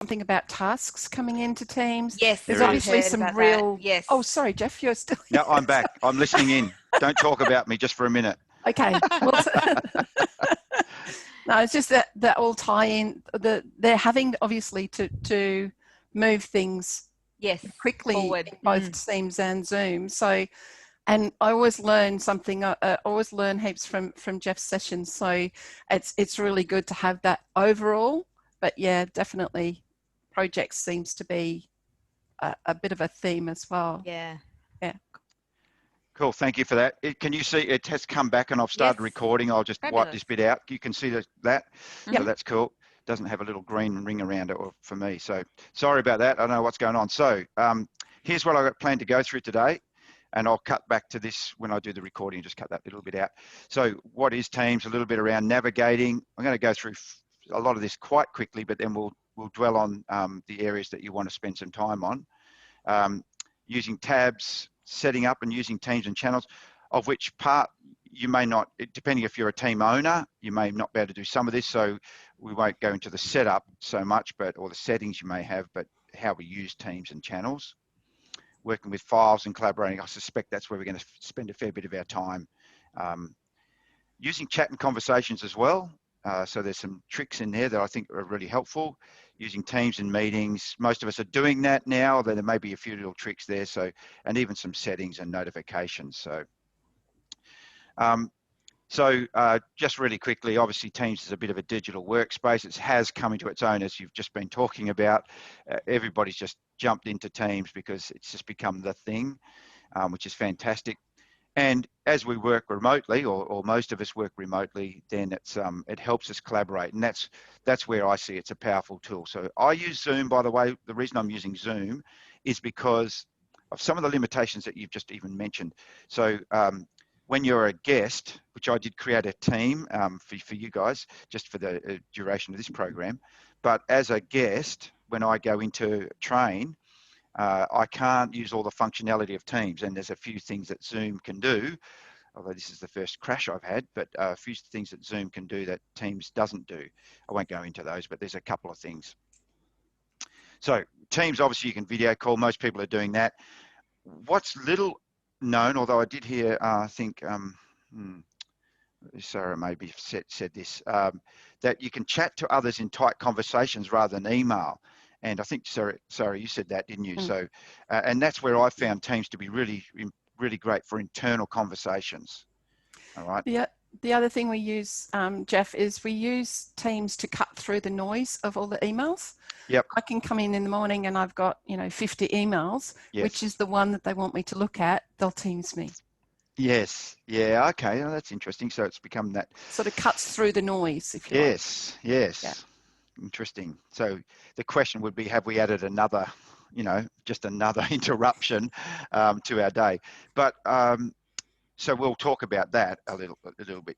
something about tasks coming into Teams. Yes, There's There is. obviously some real. Yes. Oh, sorry, Jeff, you're still. No, I'm back. I'm listening in. Don't talk about me just for a minute. Okay. Well, no, it's just that all tie in. They're having obviously to move things quickly forward. in both Teams and Zoom. So, and I always learn something. I always learn heaps from Jeff's sessions. So it's really good to have that overall. But yeah, definitely, projects seems to be a bit of a theme as well. Yeah. Yeah. Cool. Thank you for that. Can you see it has come back and I've started recording? I'll just wipe this bit out. You can see that. So that's cool. Doesn't have a little green ring around it for me. So sorry about that. I don't know what's going on. So here's what I got planned to go through today. And I'll cut back to this when I do the recording, just cut that little bit out. So what is Teams? A little bit around navigating. I'm going to go through a lot of this quite quickly, but then we'll dwell on the areas that you want to spend some time on. Using tabs, setting up and using teams and channels, of which part you may not, depending if you're a team owner, you may not be able to do some of this. So we won't go into the setup so much, or the settings you may have, but how we use teams and channels. Working with files and collaborating, I suspect that's where we're going to spend a fair bit of our time. Using chat and conversations as well. So there's some tricks in there that I think are really helpful. Using Teams and meetings. Most of us are doing that now, although there may be a few little tricks there. So, and even some settings and notifications. So, just really quickly, obviously Teams is a bit of a digital workspace. It has come into its own, as you've just been talking about. Everybody's just jumped into Teams because it's just become the thing, which is fantastic. And as we work remotely, or most of us work remotely, then it helps us collaborate, and that's where I see it's a powerful tool. So I use Zoom, by the way. The reason I'm using Zoom is because of some of the limitations that you've just even mentioned. So when you're a guest, which I did create a team for you guys, just for the duration of this program, but as a guest, when I go into train, I can't use all the functionality of Teams, and there's a few things that Zoom can do, although this is the first crash I've had, but a few things that Zoom can do that Teams doesn't do. I won't go into those, but there's a couple of things. So Teams, obviously you can video call. Most people are doing that. What's little known, although I did hear, I think, Sarah maybe said this, that you can chat to others in tight conversations rather than email. And I think, Sarah, you said that, didn't you? So, and that's where I found Teams to be really, really great for internal conversations. All right. Yeah. The other thing we use, Jeff, is we use Teams to cut through the noise of all the emails. Yep. I can come in the morning and I've got, 50 emails, which is the one that they want me to look at. They'll Teams me. Yes. Yeah. Okay. Oh, that's interesting. So it's become that sort of cuts through the noise, if you like. Yes. Yeah. Interesting. So the question would be, have we added another, just another interruption to our day? But so we'll talk about that a little bit.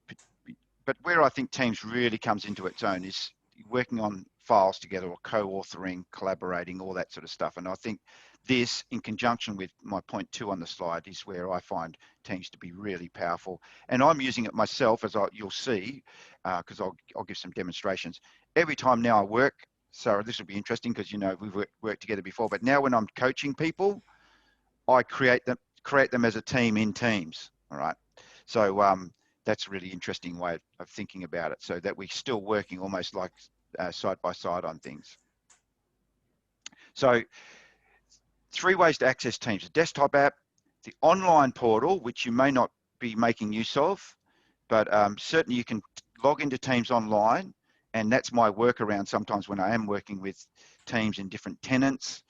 But where I think Teams really comes into its own is working on files together, or co-authoring, collaborating, all that sort of stuff. And I think this, in conjunction with my point 2 on the slide, is where I find Teams to be really powerful. And I'm using it myself, as you'll see, because I'll give some demonstrations. Every time now I work, Sarah, this will be interesting because we've worked together before, but now when I'm coaching people, I create them as a team in Teams. All right. So that's a really interesting way of thinking about it, so that we're still working almost like side by side on things. So 3 ways to access Teams: the desktop app, the online portal, which you may not be making use of, but certainly you can log into Teams online, and that's my workaround sometimes when I am working with teams in different tenants,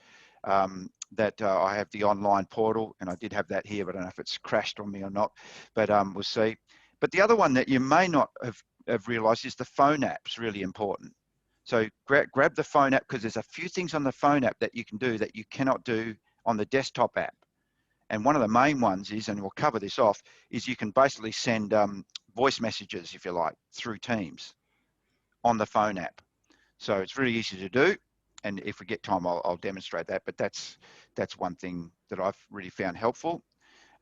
that I have the online portal, and I did have that here, but I don't know if it's crashed on me or not, but we'll see. But the other one that you may not have realized is the phone app's really important. So grab the phone app, because there's a few things on the phone app that you can do that you cannot do on the desktop app. And one of the main ones is, and we'll cover this off, is you can basically send voice messages, if you like, through Teams on the phone app. So it's really easy to do. And if we get time, I'll demonstrate that. But that's one thing that I've really found helpful.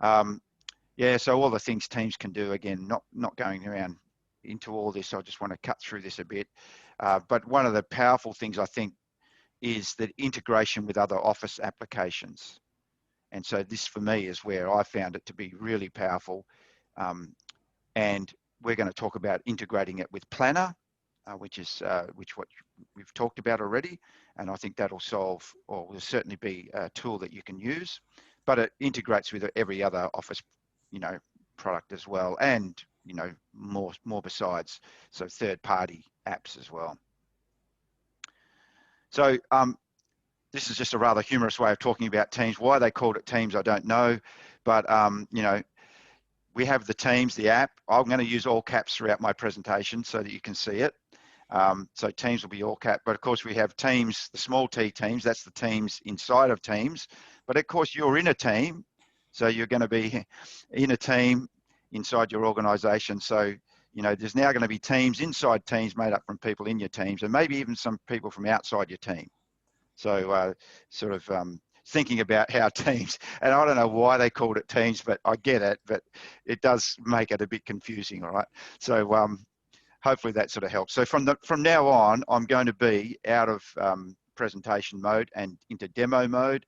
Yeah, so all the things Teams can do, again, not going around into all this, I just want to cut through this a bit. But one of the powerful things I think is the integration with other Office applications. And so this for me is where I found it to be really powerful. And we're going to talk about integrating it with Planner, which what we've talked about already. And I think that'll solve, or will certainly be a tool that you can use, but it integrates with every other Office, product as well. And, more besides, so third-party apps as well. So this is just a rather humorous way of talking about Teams. Why they called it Teams, I don't know. But, we have the Teams, the app. I'm going to use all caps throughout my presentation so that you can see it. So Teams will be all cap. But of course, we have Teams, the small t Teams. That's the teams inside of Teams. But of course, you're in a team. So you're going to be in a team inside your organization. So, there's now going to be teams inside teams made up from people in your teams, and maybe even some people from outside your team. So thinking about how teams, and I don't know why they called it Teams, but I get it, but it does make it a bit confusing, all right? So hopefully that sort of helps. So from now on, I'm going to be out of presentation mode and into demo mode.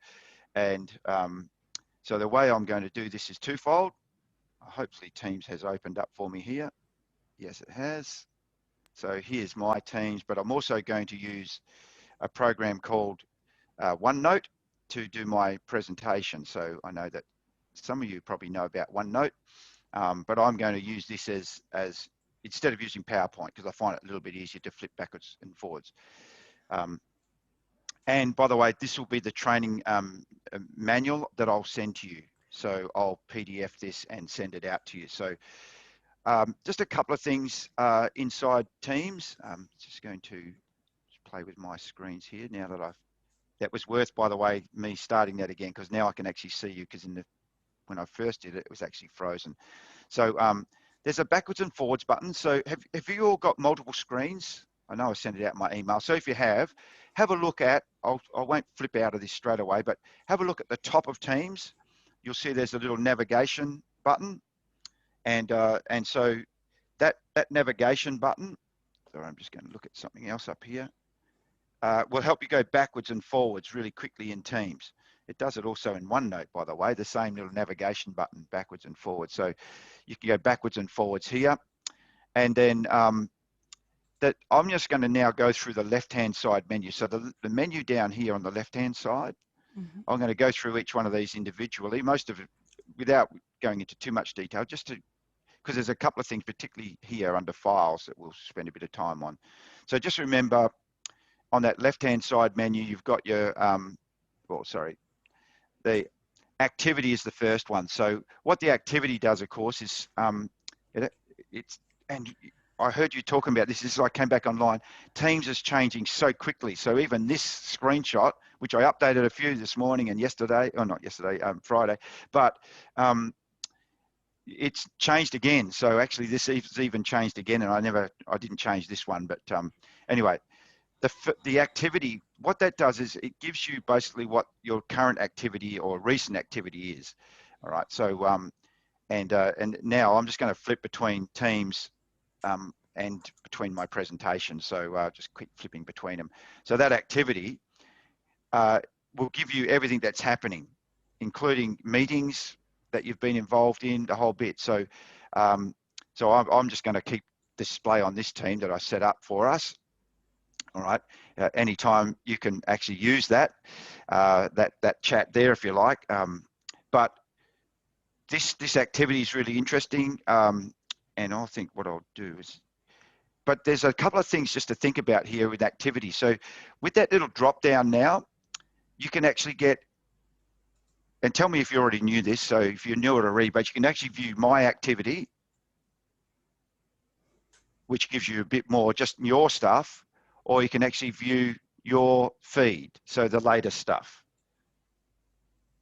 And so the way I'm going to do this is twofold. Hopefully Teams has opened up for me here. Yes, it has. So here's my Teams, but I'm also going to use a program called OneNote to do my presentation. So I know that some of you probably know about OneNote, but I'm going to use this as instead of using PowerPoint, because I find it a little bit easier to flip backwards and forwards. And by the way, this will be the training manual that I'll send to you. So I'll PDF this and send it out to you. So just a couple of things inside Teams. Just going to play with my screens here now that that was worth, by the way, me starting that again, because now I can actually see you, because when I first did it, it was actually frozen. So there's a backwards and forwards button. So have you all got multiple screens? I know I sent it out in my email. So if you have a look at, I won't flip out of this straight away, but have a look at the top of Teams. You'll see there's a little navigation button. And so that navigation button, sorry, I'm just going to look at something else up here, will help you go backwards and forwards really quickly in Teams. It does it also in OneNote, by the way, the same little navigation button, backwards and forwards. So you can go backwards and forwards here. And then that I'm just going to now go through the left-hand side menu. So the menu down here on the left-hand side, I'm going to go through each one of these individually, most of it without going into too much detail, just to, because there's a couple of things, particularly here under files, that we'll spend a bit of time on. So just remember, on that left-hand side menu, you've got your, the activity is the first one. So what the activity does, of course, is and I heard you talking about this as I came back online. Teams is changing so quickly. So even this screenshot, which I updated a few this morning and yesterday, or not yesterday, Friday, but it's changed again. So actually this is even changed again, and I didn't change this one, but anyway, the activity, what that does is it gives you basically what your current activity or recent activity is. All right. So and now I'm just going to flip between Teams and between my presentation. So just quick flipping between them. So that activity will give you everything that's happening, including meetings that you've been involved in, the whole bit. So so I'm just going to keep display on this team that I set up for us. All right. Anytime you can actually use that that chat there if you like. But this activity is really interesting. And I think what I'll do is, but there's a couple of things just to think about here with activity. So with that little drop down now, you can actually get, and tell me if you already knew this, so if you knew it already, but you can actually view my activity, which gives you a bit more just your stuff, or you can actually view your feed, so the latest stuff.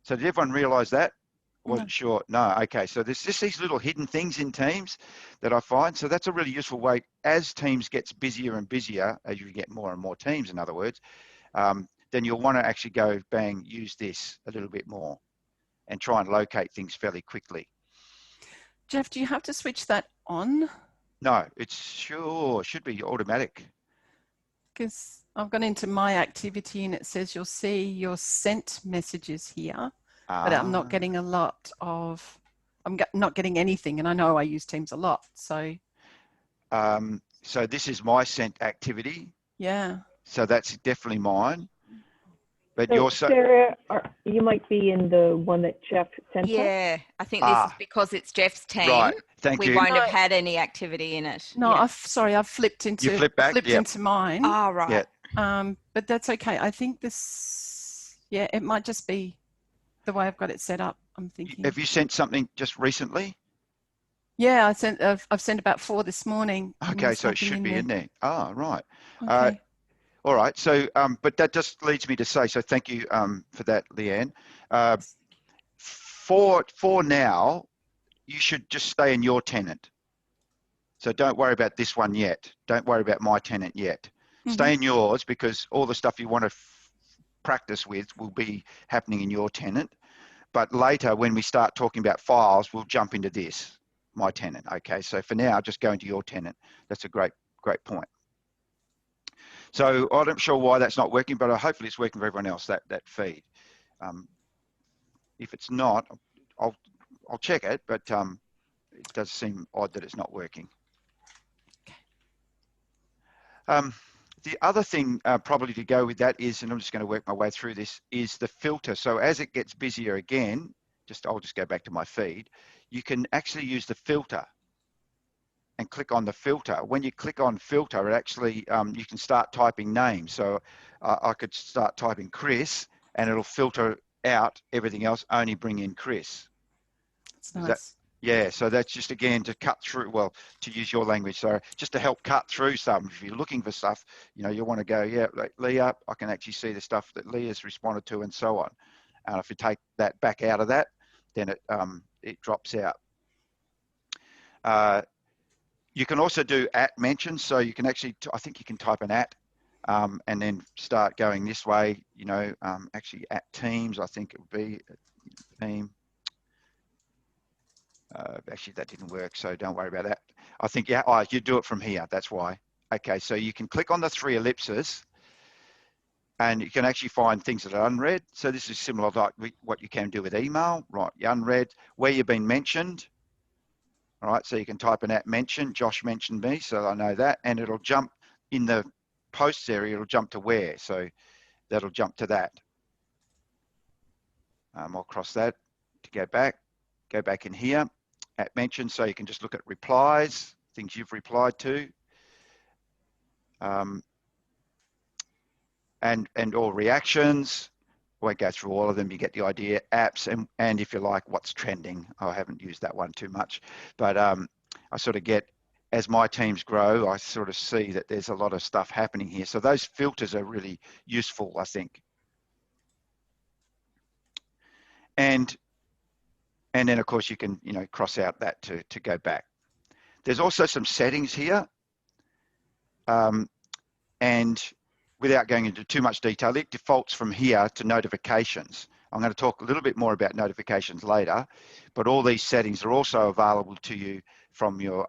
So did everyone realize that? Wasn't sure. No. Okay. So there's just these little hidden things in Teams that I find. So that's a really useful way as Teams gets busier and busier, as you get more and more teams, in other words, then you'll want to actually go, bang, use this a little bit more and try and locate things fairly quickly. Jeff, do you have to switch that on? No, it's should be automatic. I've gone into my activity and it says you'll see your sent messages here, but I'm not getting a lot of, not getting anything. And I know I use Teams a lot. So. So this is my sent activity. Yeah. So that's definitely mine. But so you're Sarah, you might be in the one that Jeff sent us. Yeah, I think this is because it's Jeff's team. Right. Thank you. We won't have had any activity in it. No, yeah. I've flipped into you flip back? into mine. Ah, right. Yeah. But that's okay. I think this, it might just be the way I've got it set up. I'm thinking. Have you sent something just recently? Yeah, I've sent about 4 this morning. Okay, so it should be in there. Ah, right. Okay. All right. So, but that just leads me to say, so thank you for that, Leanne. For now, you should just stay in your tenant. So don't worry about this one yet. Don't worry about my tenant yet. Stay in yours, because all the stuff you want to practice with will be happening in your tenant. But later, when we start talking about files, we'll jump into this, my tenant. Okay, so for now, just go into your tenant. That's a great point. So I'm not sure why that's not working, but hopefully it's working for everyone else, that feed. If it's not, I'll check it, but it does seem odd that it's not working. The other thing probably to go with that is, and I'm just going to work my way through this, is the filter. So as it gets busier again, I'll just go back to my feed, you can actually use the filter and click on the filter. When you click on filter, it actually, you can start typing names. So I could start typing Chris and it'll filter out everything else, only bring in Chris. That's nice. Yeah, so that's just, again, to cut through, well, to use your language, so just to help cut through some. If you're looking for stuff, you want to go, yeah, like Leah, I can actually see the stuff that Leah's responded to and so on. And if you take that back out of that, then it drops out. You can also do @ mentions, so you can actually, I think you can type an @ and then start going this way, actually @ Teams, I think it would be team. Actually, that didn't work, so don't worry about that. I think, you do it from here, that's why. Okay, so you can click on the 3 ellipses and you can actually find things that are unread. So this is similar like what you can do with email, right? Unread, where you've been mentioned. All right, so you can type an @ mention. Josh mentioned me, so I know that, and it'll jump in the posts area, it'll jump to where, so that'll jump to that. I'll cross that to go back in here. @ mention, so you can just look at replies, things you've replied to, and all reactions. Won't go through all of them, you get the idea. Apps, and if you like, what's trending. I haven't used that one too much, but I sort of get, as my teams grow, I sort of see that there's a lot of stuff happening here. So those filters are really useful, I think. And then of course you can, cross out that to go back. There's also some settings here. And without going into too much detail, it defaults from here to notifications. I'm going to talk a little bit more about notifications later, but all these settings are also available to you from your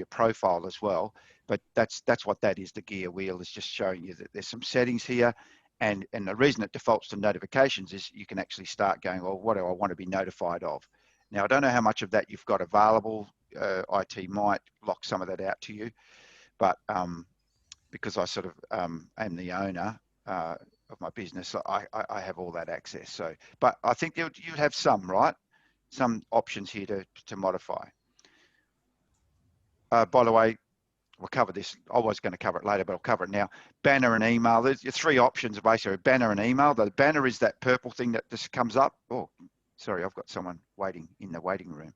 profile as well. But that's what that is. The gear wheel is just showing you that there's some settings here. And the reason it defaults to notifications is you can actually start going, well, what do I want to be notified of? Now, I don't know how much of that you've got available. IT might lock some of that out to you, but because I sort of am the owner of my business, I have all that access. So, but I think you have some, right? Some options here to modify. By the way, we'll cover this. I was going to cover it later, but I'll cover it now. Banner and email. There's 3 options basically. Banner and email. The banner is that purple thing that just comes up. Oh, sorry, I've got someone waiting in the waiting room.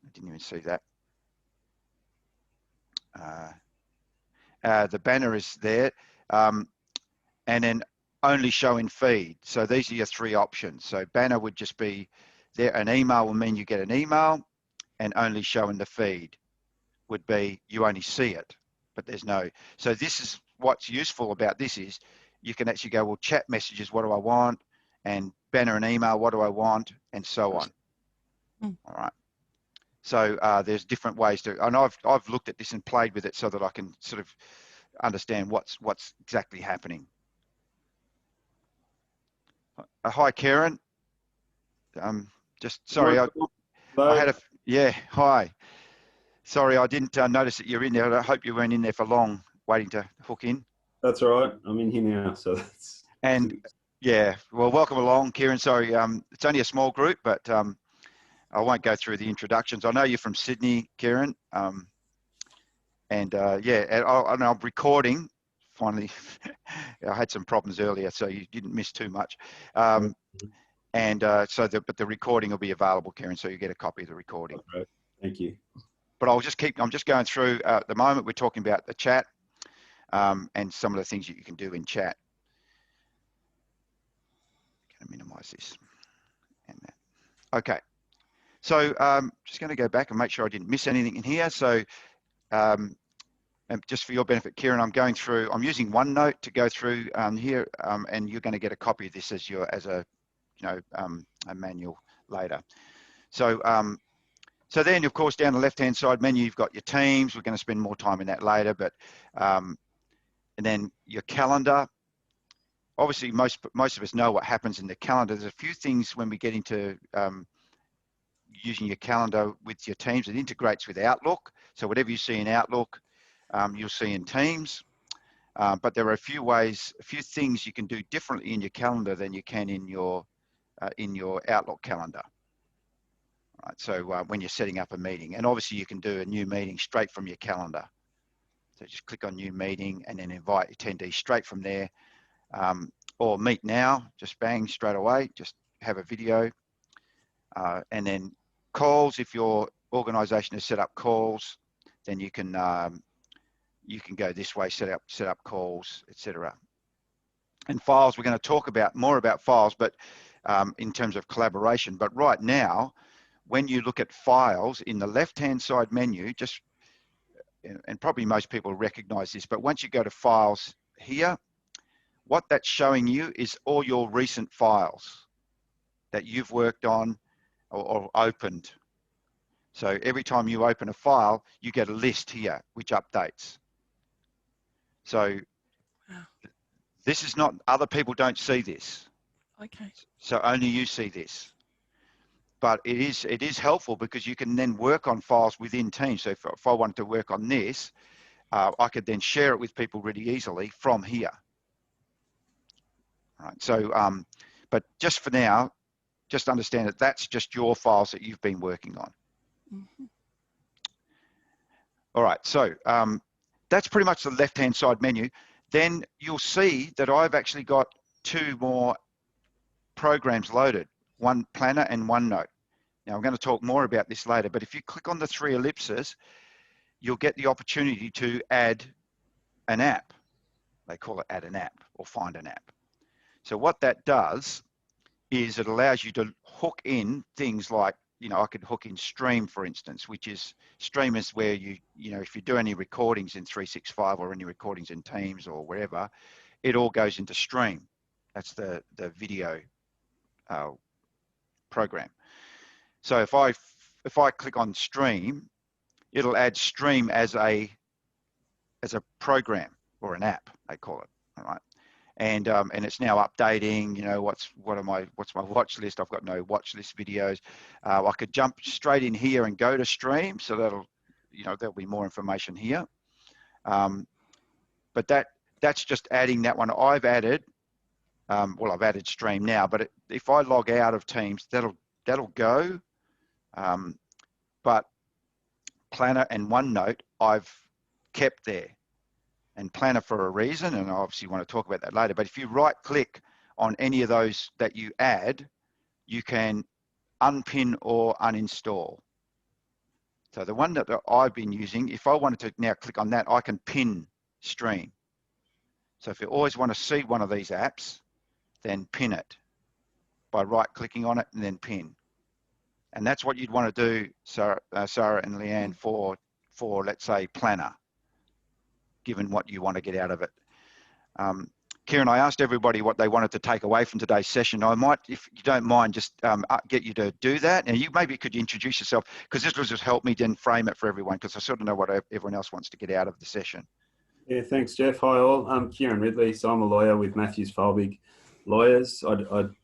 I didn't even see that. The banner is there, and then only show in feed. So these are your 3 options. So banner would just be there. An email will mean you get an email, and only show in the feed would be you only see it, but there's no. So this is what's useful about this is you can actually go, well, chat messages, what do I want? And banner and email, what do I want? And so on. All right. So there's different ways to, and I've looked at this and played with it so that I can sort of understand what's exactly happening. Hi, Karen. Just sorry, I had a, yeah, hi. Sorry, I didn't notice that you're in there. I hope you weren't in there for long waiting to hook in. That's all right. I'm in here now, so that's... And yeah, well, welcome along, Kieran. Sorry, it's only a small group, but I won't go through the introductions. I know you're from Sydney, Kieran. Yeah, and I'm recording. Finally, I had some problems earlier, so you didn't miss too much. But the recording will be available, Kieran, so you get a copy of the recording. Okay. Thank you. But I'm just going through, at the moment, we're talking about the chat and some of the things that you can do in chat. I'm going to minimize this and that. Okay. So just going to go back and make sure I didn't miss anything in here. So and just for your benefit, Kieran, I'm using OneNote to go through here, and you're going to get a copy of this as a manual later. So so then, of course, down the left-hand side menu, you've got your teams. We're going to spend more time in that later, but and then your calendar. Obviously, most of us know what happens in the calendar. There's a few things when we get into using your calendar with your teams. It integrates with Outlook. So whatever you see in Outlook, you'll see in Teams. But there are a few things you can do differently in your calendar than you can in your Outlook calendar. Right, so when you're setting up a meeting, and obviously you can do a new meeting straight from your calendar. So just click on new meeting and then invite attendees straight from there. Or meet now, just bang straight away, just have a video. And then calls, if your organization has set up calls, then you can go this way, set up calls, etc. And files, we're going to talk more about files, but in terms of collaboration. But right now, when you look at files in the left-hand side menu, and probably most people recognize this, but once you go to files here, what that's showing you is all your recent files that you've worked on or opened. So every time you open a file, you get a list here, which updates. So this is not, other people don't see this. Okay. So only you see this. But it is helpful because you can then work on files within Teams. So if I wanted to work on this, I could then share it with people really easily from here. All right. So, but just for now, just understand that that's just your files that you've been working on. Mm-hmm. All right. So that's pretty much the left-hand side menu. Then you'll see that I've actually got two more programs loaded, one Planner and OneNote. Now I'm going to talk more about this later, but if you click on the three ellipses, you'll get the opportunity to add an app. They call it add an app or find an app. So what that does is it allows you to hook in things like, I could hook in Stream, for instance, which is Stream is where if you do any recordings in 365 or any recordings in Teams or wherever, it all goes into Stream. That's the video program. So if I click on Stream, it'll add Stream as a program or an app, they call it. All right. And it's now updating, what's my watch list. I've got no watch list videos. I could jump straight in here and go to Stream, so there'll be more information here. But that's just adding that one. I've added, I've added Stream now, but if I log out of Teams, that'll go. But Planner and OneNote, I've kept there. And Planner for a reason, and I obviously want to talk about that later, but if you right click on any of those that you add, you can unpin or uninstall. So the one that I've been using, if I wanted to now click on that, I can pin Stream. So if you always want to see one of these apps, then pin it by right clicking on it and then pin. And that's what you'd want to do, Sarah and Leanne, for let's say Planner, given what you want to get out of it. Kieran, I asked everybody what they wanted to take away from today's session. I might, if you don't mind, just get you to do that. And you maybe could introduce yourself, because this will just help me then frame it for everyone, because I sort of know what everyone else wants to get out of the session. Yeah, thanks, Jeff. Hi, all. I'm Kieran Ridley, so I'm a lawyer with Matthews Folbig Lawyers.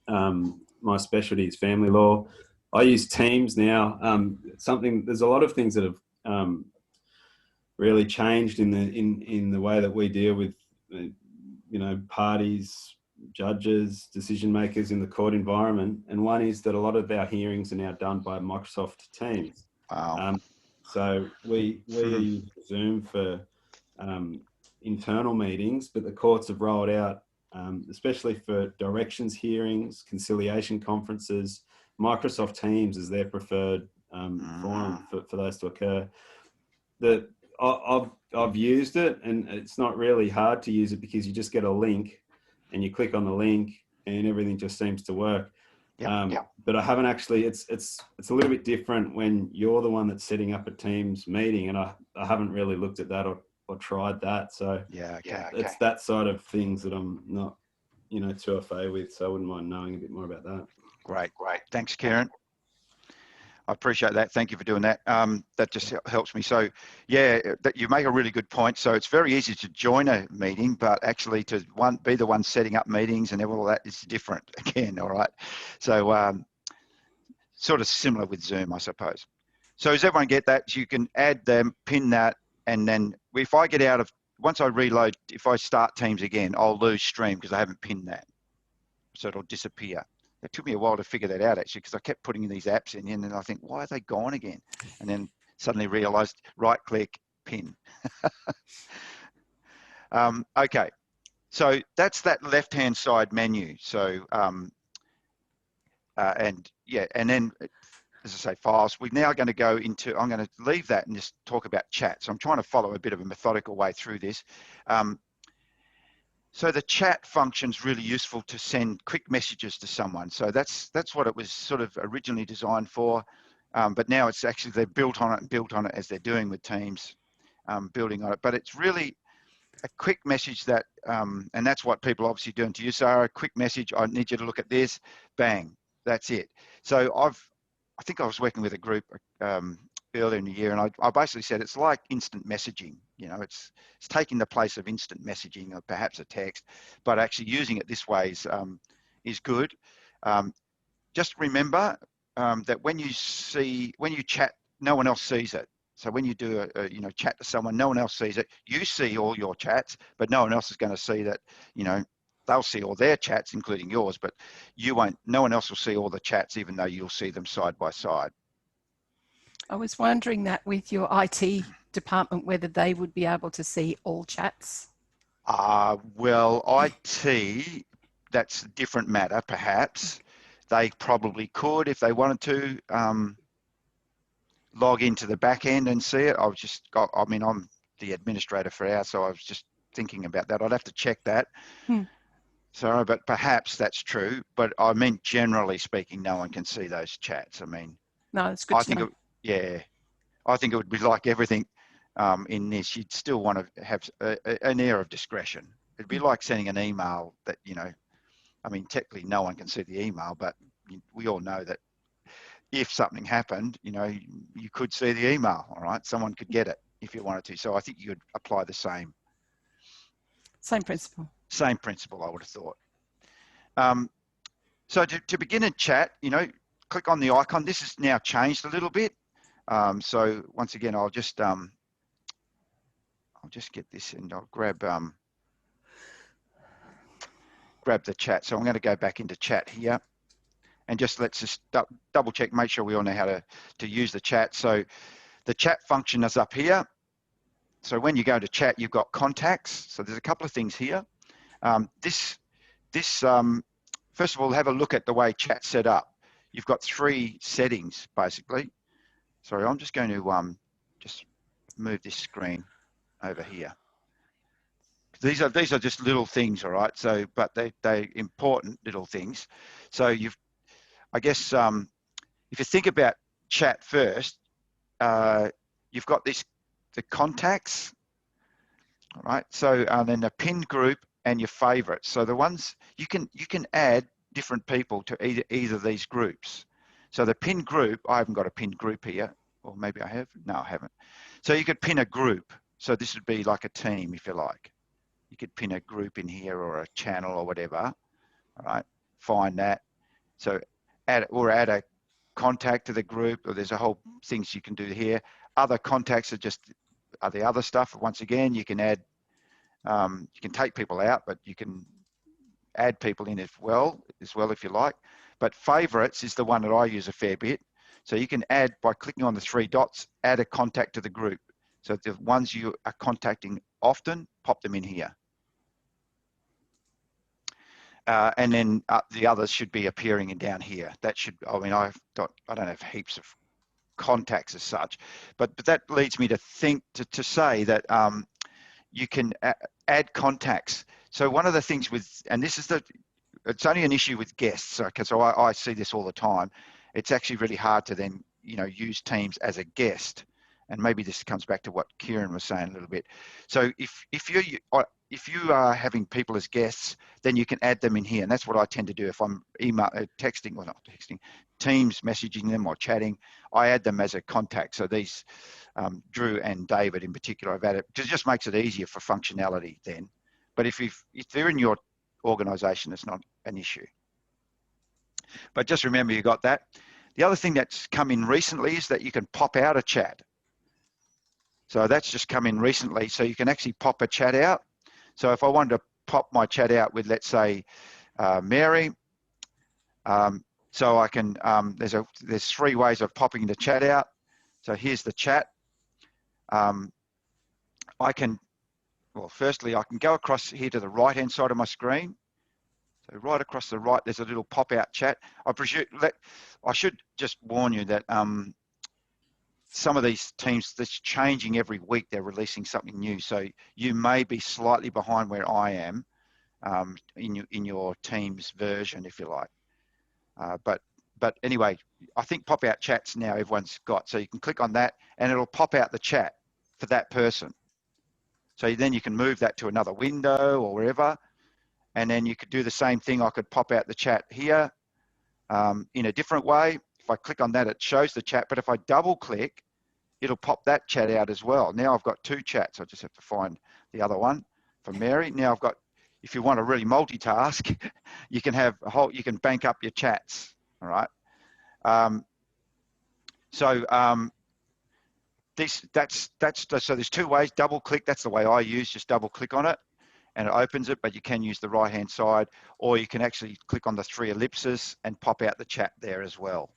My specialty is family law. I use Teams now. There's a lot of things that have really changed in the way that we deal with, parties, judges, decision makers in the court environment. And one is that a lot of our hearings are now done by Microsoft Teams. Wow. So we use Zoom for internal meetings, but the courts have rolled out, especially for directions hearings, conciliation conferences, Microsoft Teams is their preferred forum for those to occur. I've used it, and it's not really hard to use it because you just get a link and you click on the link and everything just seems to work. But I haven't actually, it's a little bit different when you're the one that's setting up a Teams meeting, and I haven't really looked at that or tried that. So it's that side of things that I'm not, too au with. So I wouldn't mind knowing a bit more about that. Great. Thanks, Kieran. I appreciate that. Thank you for doing that. That just helps me. So yeah, that you make a really good point. So it's very easy to join a meeting, but actually to be the one setting up meetings and all that is different again. All right. So sort of similar with Zoom, I suppose. So does everyone get that? You can add them, pin that, and then if I get out of, once I reload, if I start Teams again, I'll lose stream because I haven't pinned that. So it'll disappear. It took me a while to figure that out actually, because I kept putting these apps in and then I think, why are they gone again? And then suddenly realized, right click, pin. Okay, so that's that left-hand side menu. So, and then as I say, files, we're now going to go into, I'm going to leave that and just talk about chat. So I'm trying to follow a bit of a methodical way through this. So the chat function is really useful to send quick messages to someone. So that's what it was sort of originally designed for. But now it's actually, they've built on it as they're doing with Teams, building on it. But it's really a quick message that, and that's what people obviously doing to you, Sarah, a quick message, I need you to look at this, bang, that's it. So I think I was working with a group earlier in the year, and I basically said it's like instant messaging. It's taking the place of instant messaging or perhaps a text, but actually using it this way is good. Just remember that when you chat, no one else sees it. So when you do a chat to someone, no one else sees it. You see all your chats, but no one else is going to see that. They'll see all their chats, including yours, but you won't. No one else will see all the chats, even though you'll see them side by side. I was wondering that with your IT department, whether they would be able to see all chats. Well, IT, that's a different matter, perhaps. They probably could, if they wanted to, log into the back end and see it. I'm the administrator for ours, so I was just thinking about that. I'd have to check that. Sorry, but perhaps that's true. But I mean, generally speaking, no one can see those chats. No, it's good to know. I think it would be like everything in this. You'd still want to have an air of discretion. It'd be like sending an email that, technically no one can see the email, but we all know that if something happened, you could see the email, all right? Someone could get it if you wanted to. So I think you'd apply the same. Same principle. Same principle, I would have thought. So to begin a chat, click on the icon. This has now changed a little bit. So once again, I'll just get this and I'll grab the chat. So I'm going to go back into chat here, and let's just double check, make sure we all know how to use the chat. So the chat function is up here. So when you go to chat, you've got contacts. So there's a couple of things here. First of all, have a look at the way chat's set up. You've got 3 settings basically. Sorry, I'm just going to just move this screen over here. These are just little things, all right? So, but they're important little things. So I guess if you think about chat first, you've got the contacts, all right? So then the pinned group and your favorites. So the ones you can add different people to either of these groups. So the pinned group, I haven't got a pinned group here, or maybe I have. No, I haven't. So you could pin a group, So this would be like a team, if you like. You could pin a group in here or a channel or whatever. All right, find that. So add a contact to the group, or there's a whole things you can do here. Other contacts are the other stuff. Once again, you can add, you can take people out, but you can add people in as well if you like. But favorites is the one that I use a fair bit. So you can add, by clicking on the 3 dots, add a contact to the group. So the ones you are contacting often, pop them in here. And then the others should be appearing in down here. That should, I mean, I don't have heaps of contacts as such, but that leads me to think, to say that you can add contacts. So one of the things with, and this is it's only an issue with guests, because I see this all the time. It's actually really hard to then, use Teams as a guest. And maybe this comes back to what Kieran was saying a little bit. So if you are having people as guests, then you can add them in here. And that's what I tend to do if I'm texting, or not texting, Teams messaging them or chatting. I add them as a contact. So these, Drew and David in particular, I've added, because it just makes it easier for functionality then. But if they're in your organization, it's not an issue. But just remember you got that. The other thing that's come in recently is that you can pop out a chat. So that's just come in recently. So you can actually pop a chat out. So if I wanted to pop my chat out with, let's say, Mary, so I can, there's 3 ways of popping the chat out. So here's the chat. I can, well, firstly, I can go across here to the right-hand side of my screen. So right across the right, there's a little pop-out chat. I should just warn you that some of these teams, that's changing every week. They're releasing something new. So you may be slightly behind where I am in your Teams version, if you like. But anyway, I think pop-out chats now everyone's got. So you can click on that and it'll pop out the chat for that person. So then you can move that to another window or wherever. And then you could do the same thing. I could pop out the chat here in a different way. If I click on that, it shows the chat. But if I double click, it'll pop that chat out as well. Now I've got 2 chats. I just have to find the other one for Mary. Now I've got, if you want to really multitask, you can have a whole, you can bank up your chats. All right. So there's 2 ways. Double click. That's the way I use. Just double click on it, and it opens it, but you can use the right-hand side, or you can actually click on the 3 ellipses and pop out the chat there as well.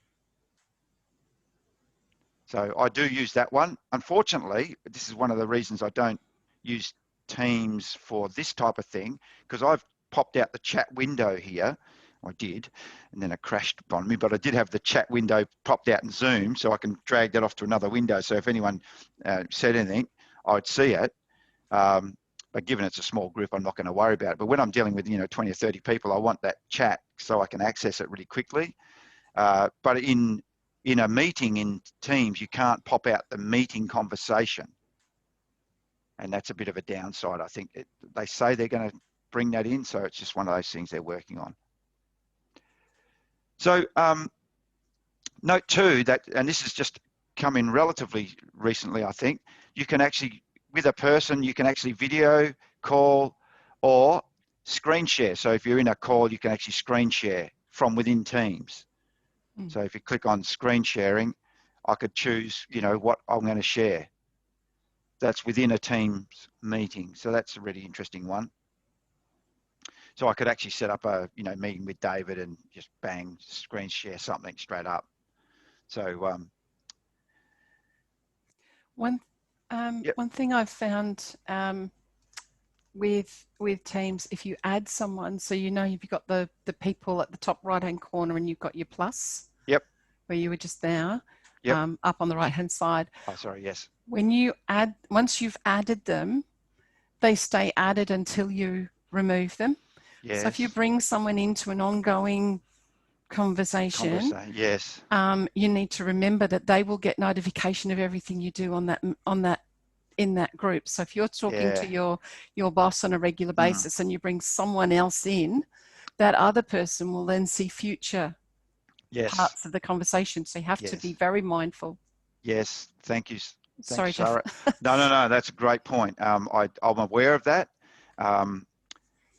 So I do use that one. Unfortunately, this is one of the reasons I don't use Teams for this type of thing, because I've popped out the chat window here. I did, and then it crashed upon me, but I did have the chat window popped out in Zoom, so I can drag that off to another window. So if anyone said anything, I'd see it. But given it's a small group, I'm not going to worry about it. But when I'm dealing with 20 or 30 people, I want that chat so I can access it really quickly. But in a meeting in Teams, you can't pop out the meeting conversation, and that's a bit of a downside. I think they say they're going to bring that in, so it's just one of those things they're working on. So note 2 that, and this has just come in relatively recently, I think, you can actually, with a person, you can actually video call or screen share. So if you're in a call, you can actually screen share from within Teams. So if you click on screen sharing, I could choose, what I'm going to share. That's within a Teams meeting. So that's a really interesting one. So I could actually set up a, meeting with David and just bang, screen share something straight up. So one thing I've found with Teams, if you add someone, so you've got the people at the top right-hand corner and you've got your plus. Yep. Where you were just there. Yep. Up on the right-hand side. Oh, sorry, yes. When you once you've added them, they stay added until you remove them. Yes. So if you bring someone into an ongoing conversation, yes. You need to remember that they will get notification of everything you do in that group. So if you're talking to your boss on a regular basis and you bring someone else in, that other person will then see future parts of the conversation. So you have to be very mindful. Yes, thank you. Sorry, Thanks, Jeff. Sarah. No, that's a great point. I'm aware of that.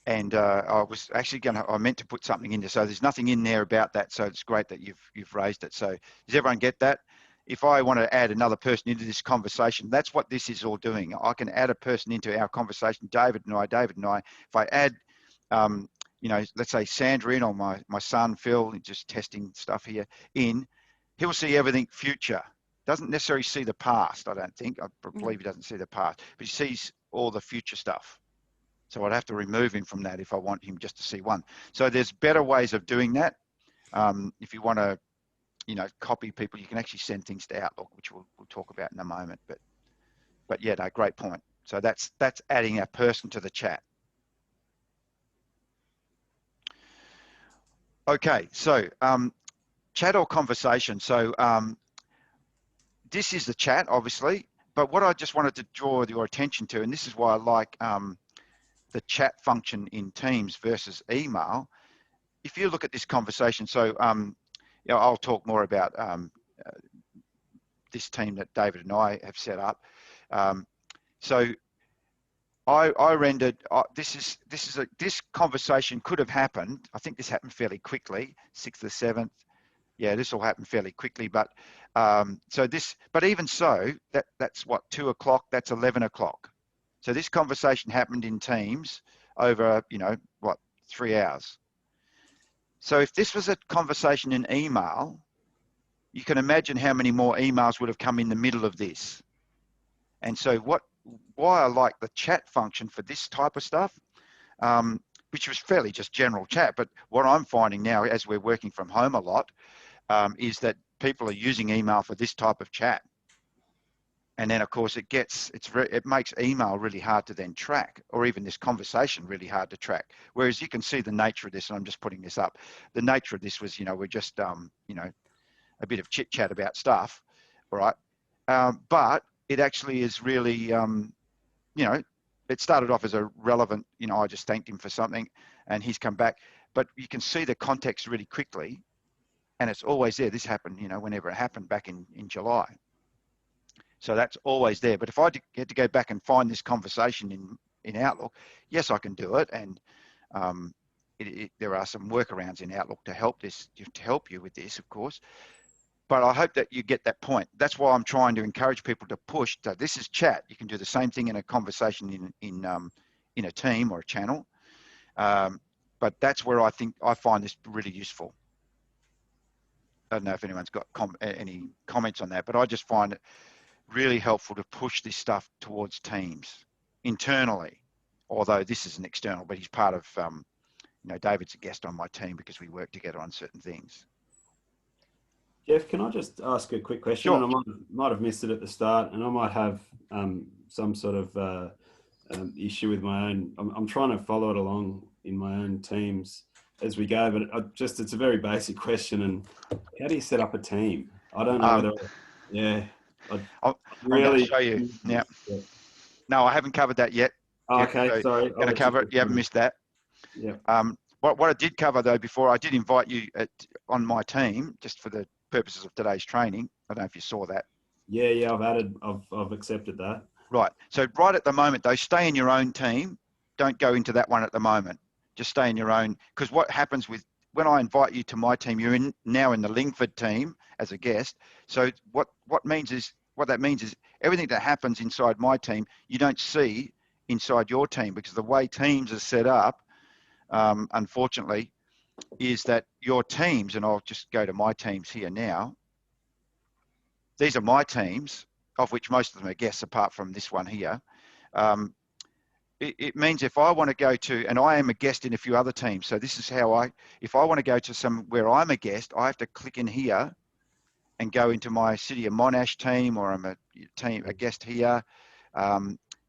And I was actually I meant to put something in there. So there's nothing in there about that. So it's great that you've raised it. So does everyone get that? If I want to add another person into this conversation, that's what this is all doing. I can add a person into our conversation, David and I. If I add, you know, let's say Sandra in, or my son, Phil, just testing stuff here in, he'll see everything future. Doesn't necessarily see the past, I don't think. I believe he doesn't see the past, but he sees all the future stuff. So I'd have to remove him from that if I want him just to see one. So there's better ways of doing that. If you want to, you know, copy people, you can actually send things to Outlook, which we'll talk about in a moment. But yeah, no, great point. So that's adding a person to the chat. Okay, so chat or conversation. So this is the chat, obviously, but what I just wanted to draw your attention to, and this is why I like the chat function in Teams versus email. If you look at this conversation, so you know, I'll talk more about this team that David and I have set up. So I rendered this conversation could have happened. I think this happened fairly quickly, 6th or 7th. Yeah, this will happen fairly quickly, but but even so, that's what, 2 o'clock, that's 11 o'clock. So this conversation happened in Teams over, you know, what, 3 hours. So if this was a conversation in email, you can imagine how many more emails would have come in the middle of this. And so why I like the chat function for this type of stuff, which was fairly just general chat, but what I'm finding now as we're working from home a lot, is that people are using email for this type of chat. And then of course it makes email really hard to then track, or even this conversation really hard to track. Whereas you can see the nature of this, and I'm just putting this up. The nature of this was, you know, we're just, you know, a bit of chit chat about stuff, all right? But it actually is really, you know, it started off as a relevant, you know, I just thanked him for something and he's come back, but you can see the context really quickly and it's always there. This happened, you know, whenever it happened back in July. So that's always there. But if I had to go back and find this conversation in Outlook, yes, I can do it. And there are some workarounds in Outlook to help you with this, of course. But I hope that you get that point. That's why I'm trying to encourage people to push. So this is chat. You can do the same thing in a conversation in a team or a channel. But that's where I find this really useful. I don't know if anyone's got any comments on that, but I just find it really helpful to push this stuff towards Teams internally, although this is an external, but he's part of, you know, David's a guest on my team because we work together on certain things. Jeff, can I just ask a quick question? Sure. And I might have missed it at the start, and I might have some sort of issue with my own. I'm trying to follow it along in my own teams as we go, but it's a very basic question. And how do you set up a team? I don't know whether, yeah. I'm going to show you. Yeah. No, I haven't covered that yet. Oh, okay, so sorry. I'm going to cover it. You haven't missed that. Yeah. What I did cover though before, I did invite you on my team just for the purposes of today's training. I don't know if you saw that. Yeah, I've accepted that. Right. So right at the moment though, stay in your own team. Don't go into that one at the moment. Just stay in your own, because what happens when I invite you to my team, you're now in the Lingford team as a guest. So what that means is everything that happens inside my team, you don't see inside your team, because the way teams are set up, unfortunately, is that your teams, and I'll just go to my teams here now. These are my teams, of which most of them are guests apart from this one here. It means if I want to go to, and I am a guest in a few other teams, so this is how if I want to go to somewhere I'm a guest, I have to click in here and go into my City of Monash team, or I'm a guest here.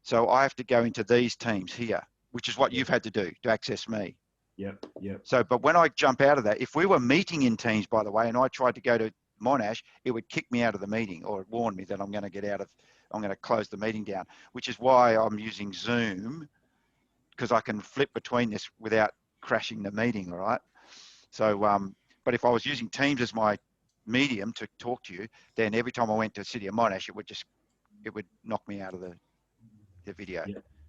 So I have to go into these teams here, which is what you've had to do to access me. Yep. So, but when I jump out of that, if we were meeting in Teams, by the way, and I tried to go to Monash, it would kick me out of the meeting, or warn me that I'm going to close the meeting down, which is why I'm using Zoom, because I can flip between this without crashing the meeting, all right? So, but if I was using Teams as my medium to talk to you, then every time I went to City of Monash, it would just it would knock me out of the video.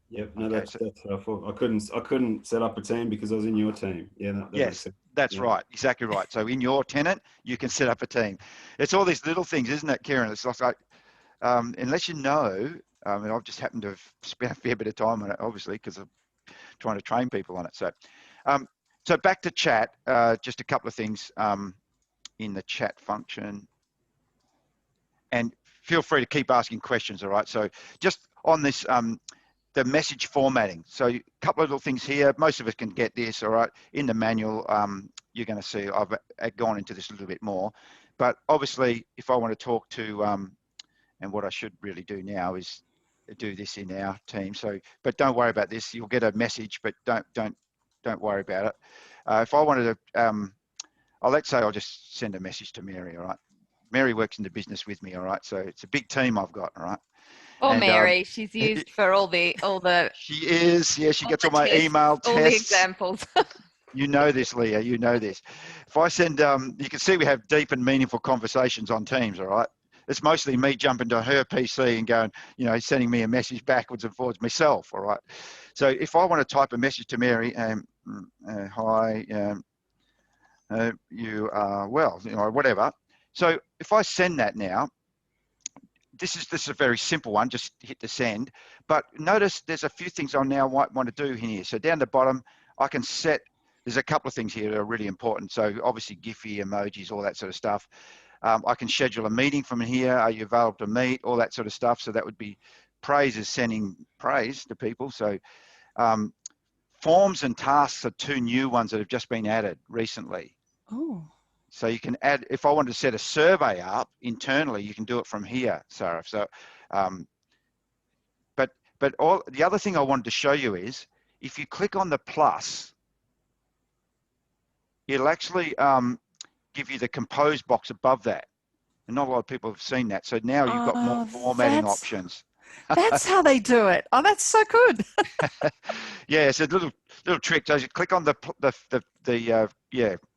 Yep. No, Okay, that's what I thought. I couldn't set up a team because I was in your team. Yeah. That makes sense. That's right. Exactly right. So in your tenant, you can set up a team. It's all these little things, isn't it, Kieran? It's like, unless you know, and I've just happened to have spent a fair bit of time on it, obviously, because I'm trying to train people on it. So, so back to chat, just a couple of things in the chat function. And feel free to keep asking questions, all right? So just on this, the message formatting. So a couple of little things here. Most of us can get this, all right? In the manual, you're going to see I've gone into this a little bit more. But obviously, if I want to talk to, and what I should really do now is do this in our team. So, but don't worry about this. You'll get a message, but don't worry about it. If I wanted to, let's say I'll just send a message to Mary, all right? Mary works in the business with me, all right? So it's a big team I've got, all right? Or Mary, she's used for all the. She is, yeah. She gets all my email tests. All the examples. You know this, Leah. You know this. If I send, you can see we have deep and meaningful conversations on Teams, all right? It's mostly me jumping to her PC and going, you know, sending me a message backwards and forwards myself, all right? So if I want to type a message to Mary, hi, you are well, you know, whatever. So if I send that now, this is a very simple one, just hit the send. But notice there's a few things I now might want to do in here. So down the bottom, I can set, there's a couple of things here that are really important. So obviously Giphy, emojis, all that sort of stuff. I can schedule a meeting from here. Are you available to meet? All that sort of stuff. So that would be praise is sending praise to people. So forms and tasks are two new ones that have just been added recently. Oh. So you can add, if I wanted to set a survey up internally, you can do it from here, Sarah. So, but the other thing I wanted to show you is, if you click on the plus, it'll actually give you the compose box above that. And not a lot of people have seen that. So now you've got more formatting options. That's how they do it. Oh, that's so good. Yeah, it's a little trick. So you click on the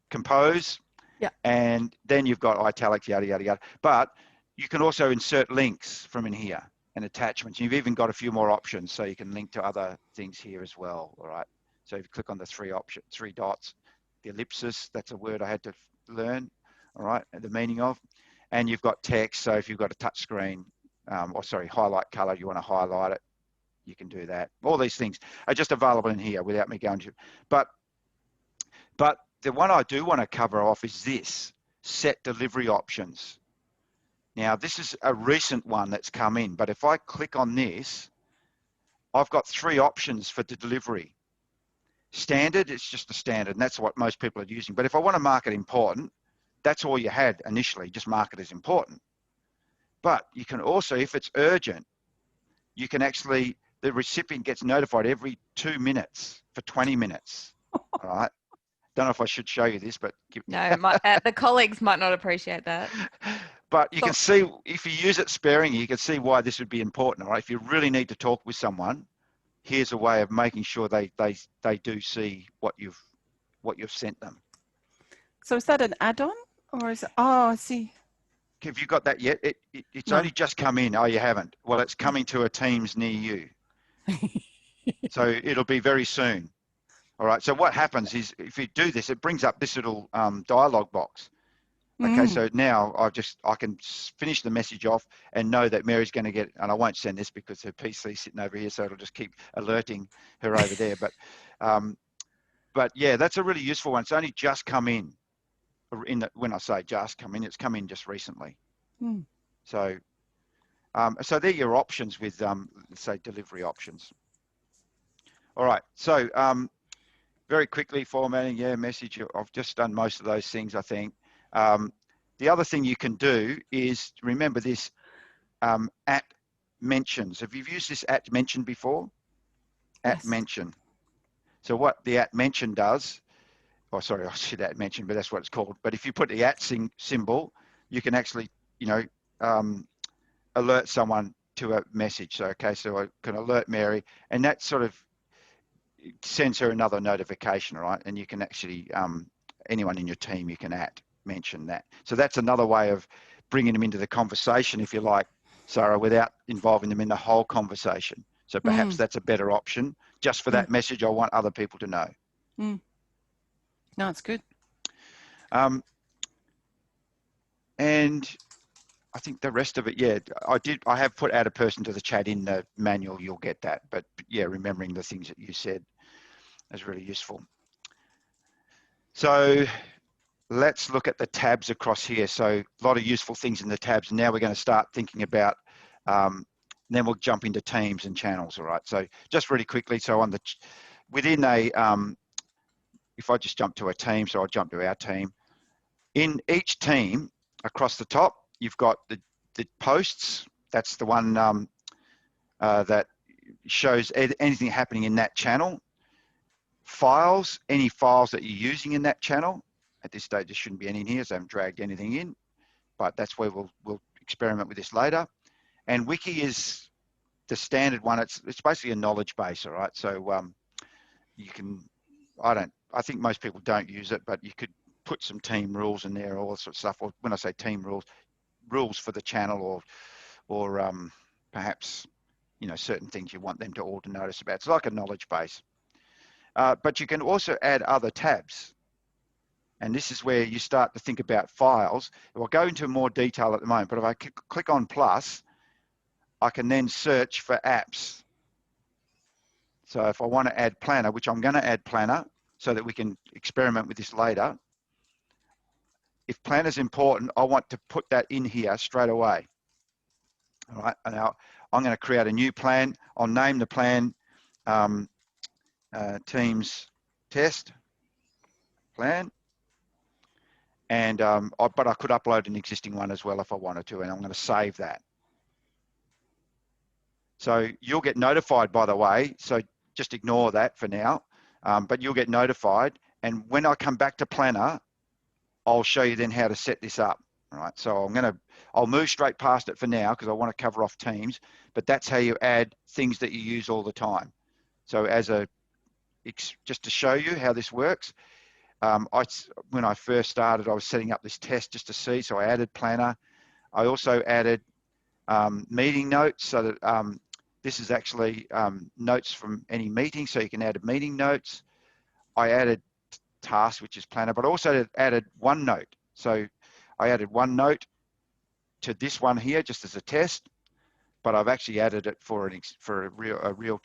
compose. Yeah. And then you've got italics, yada, yada, yada. But you can also insert links from in here and attachments. You've even got a few more options, so you can link to other things here as well, all right? So if you click on the three dots, the ellipsis, that's a word I had to learn, all right, the meaning of. And you've got text, so if you've got a touch screen, highlight color, you want to highlight it, you can do that. All these things are just available in here without me going to, but the one I do want to cover off is this, set delivery options. Now, this is a recent one that's come in, but if I click on this, I've got three options for the delivery. Standard, it's just the standard, and that's what most people are using. But if I want to mark it important, that's all you had initially, just mark it as important. But you can also, if it's urgent, you can actually, the recipient gets notified every 2 minutes for 20 minutes, all right? Don't know if I should show you this, but no, the colleagues might not appreciate that. But you can see, if you use it sparingly, you can see why this would be important. All right, if you really need to talk with someone, here's a way of making sure they do see what you've sent them. So is that an add-on, or is it? Oh, I see. Have you got that yet? It's only just come in. Oh, you haven't. Well, it's coming to a Teams near you, so it'll be very soon. All right, so what happens is, if you do this, it brings up this little dialog box. Okay, so now I can finish the message off and know that Mary's going to get, and I won't send this because her PC's sitting over here, so it'll just keep alerting her over there. But yeah, that's a really useful one. It's only just come in. When I say just come in, it's come in just recently. So they're your options with, let's say, delivery options. All right, so very quickly, formatting, message. I've just done most of those things, I think. The other thing you can do is, remember this, at mentions. Have you used this at mention before? At mention. So what the at mention does, I should at mention, but that's what it's called. But if you put the at symbol, you can actually, alert someone to a message. So, okay, so I can alert Mary, and that sort of sends her another notification, right? And you can actually, anyone in your team, you can mention that. So that's another way of bringing them into the conversation, if you like, Sarah, without involving them in the whole conversation. So perhaps that's a better option. Just for that message, I want other people to know. No, it's good. And I think the rest of it, yeah, I have put add a person to the chat in the manual, you'll get that. But yeah, remembering the things that you said is really useful. So let's look at the tabs across here. So a lot of useful things in the tabs. Now we're going to start thinking about, then we'll jump into teams and channels. All right. So just really quickly. So on the, within a, if I just jump to a team, so I'll jump to our team. In each team across the top, you've got the posts. That's the one that shows anything happening in that channel. Files, any files that you're using in that channel. At this stage, there shouldn't be any in here, so I haven't dragged anything in, but that's where we'll experiment with this later. And Wiki is the standard one. It's basically a knowledge base, all right? So you can, I think most people don't use it, but you could put some team rules in there, all that sort of stuff. Or when I say team rules for the channel, or perhaps, you know, certain things you want them to all to notice about. It's like a knowledge base. But you can also add other tabs. And this is where you start to think about files. We'll go into more detail at the moment, but if I click on plus, I can then search for apps. So if I want to add Planner, which I'm going to add Planner so that we can experiment with this later. If Planner's important, I want to put that in here straight away. All right, and now I'm going to create a new plan. I'll name the plan Teams Test Plan. And but I could upload an existing one as well if I wanted to, and I'm going to save that. So you'll get notified, by the way, so just ignore that for now, but you'll get notified. And when I come back to Planner, I'll show you then how to set this up. All right, so I'll move straight past it for now because I want to cover off Teams, but that's how you add things that you use all the time. So just to show you how this works, when I first started, I was setting up this test just to see, so I added Planner. I also added meeting notes, so that this is actually notes from any meeting, so you can add meeting notes. I added tasks, which is Planner, but also added OneNote. So I added OneNote to this one here just as a test, but I've actually added it for a real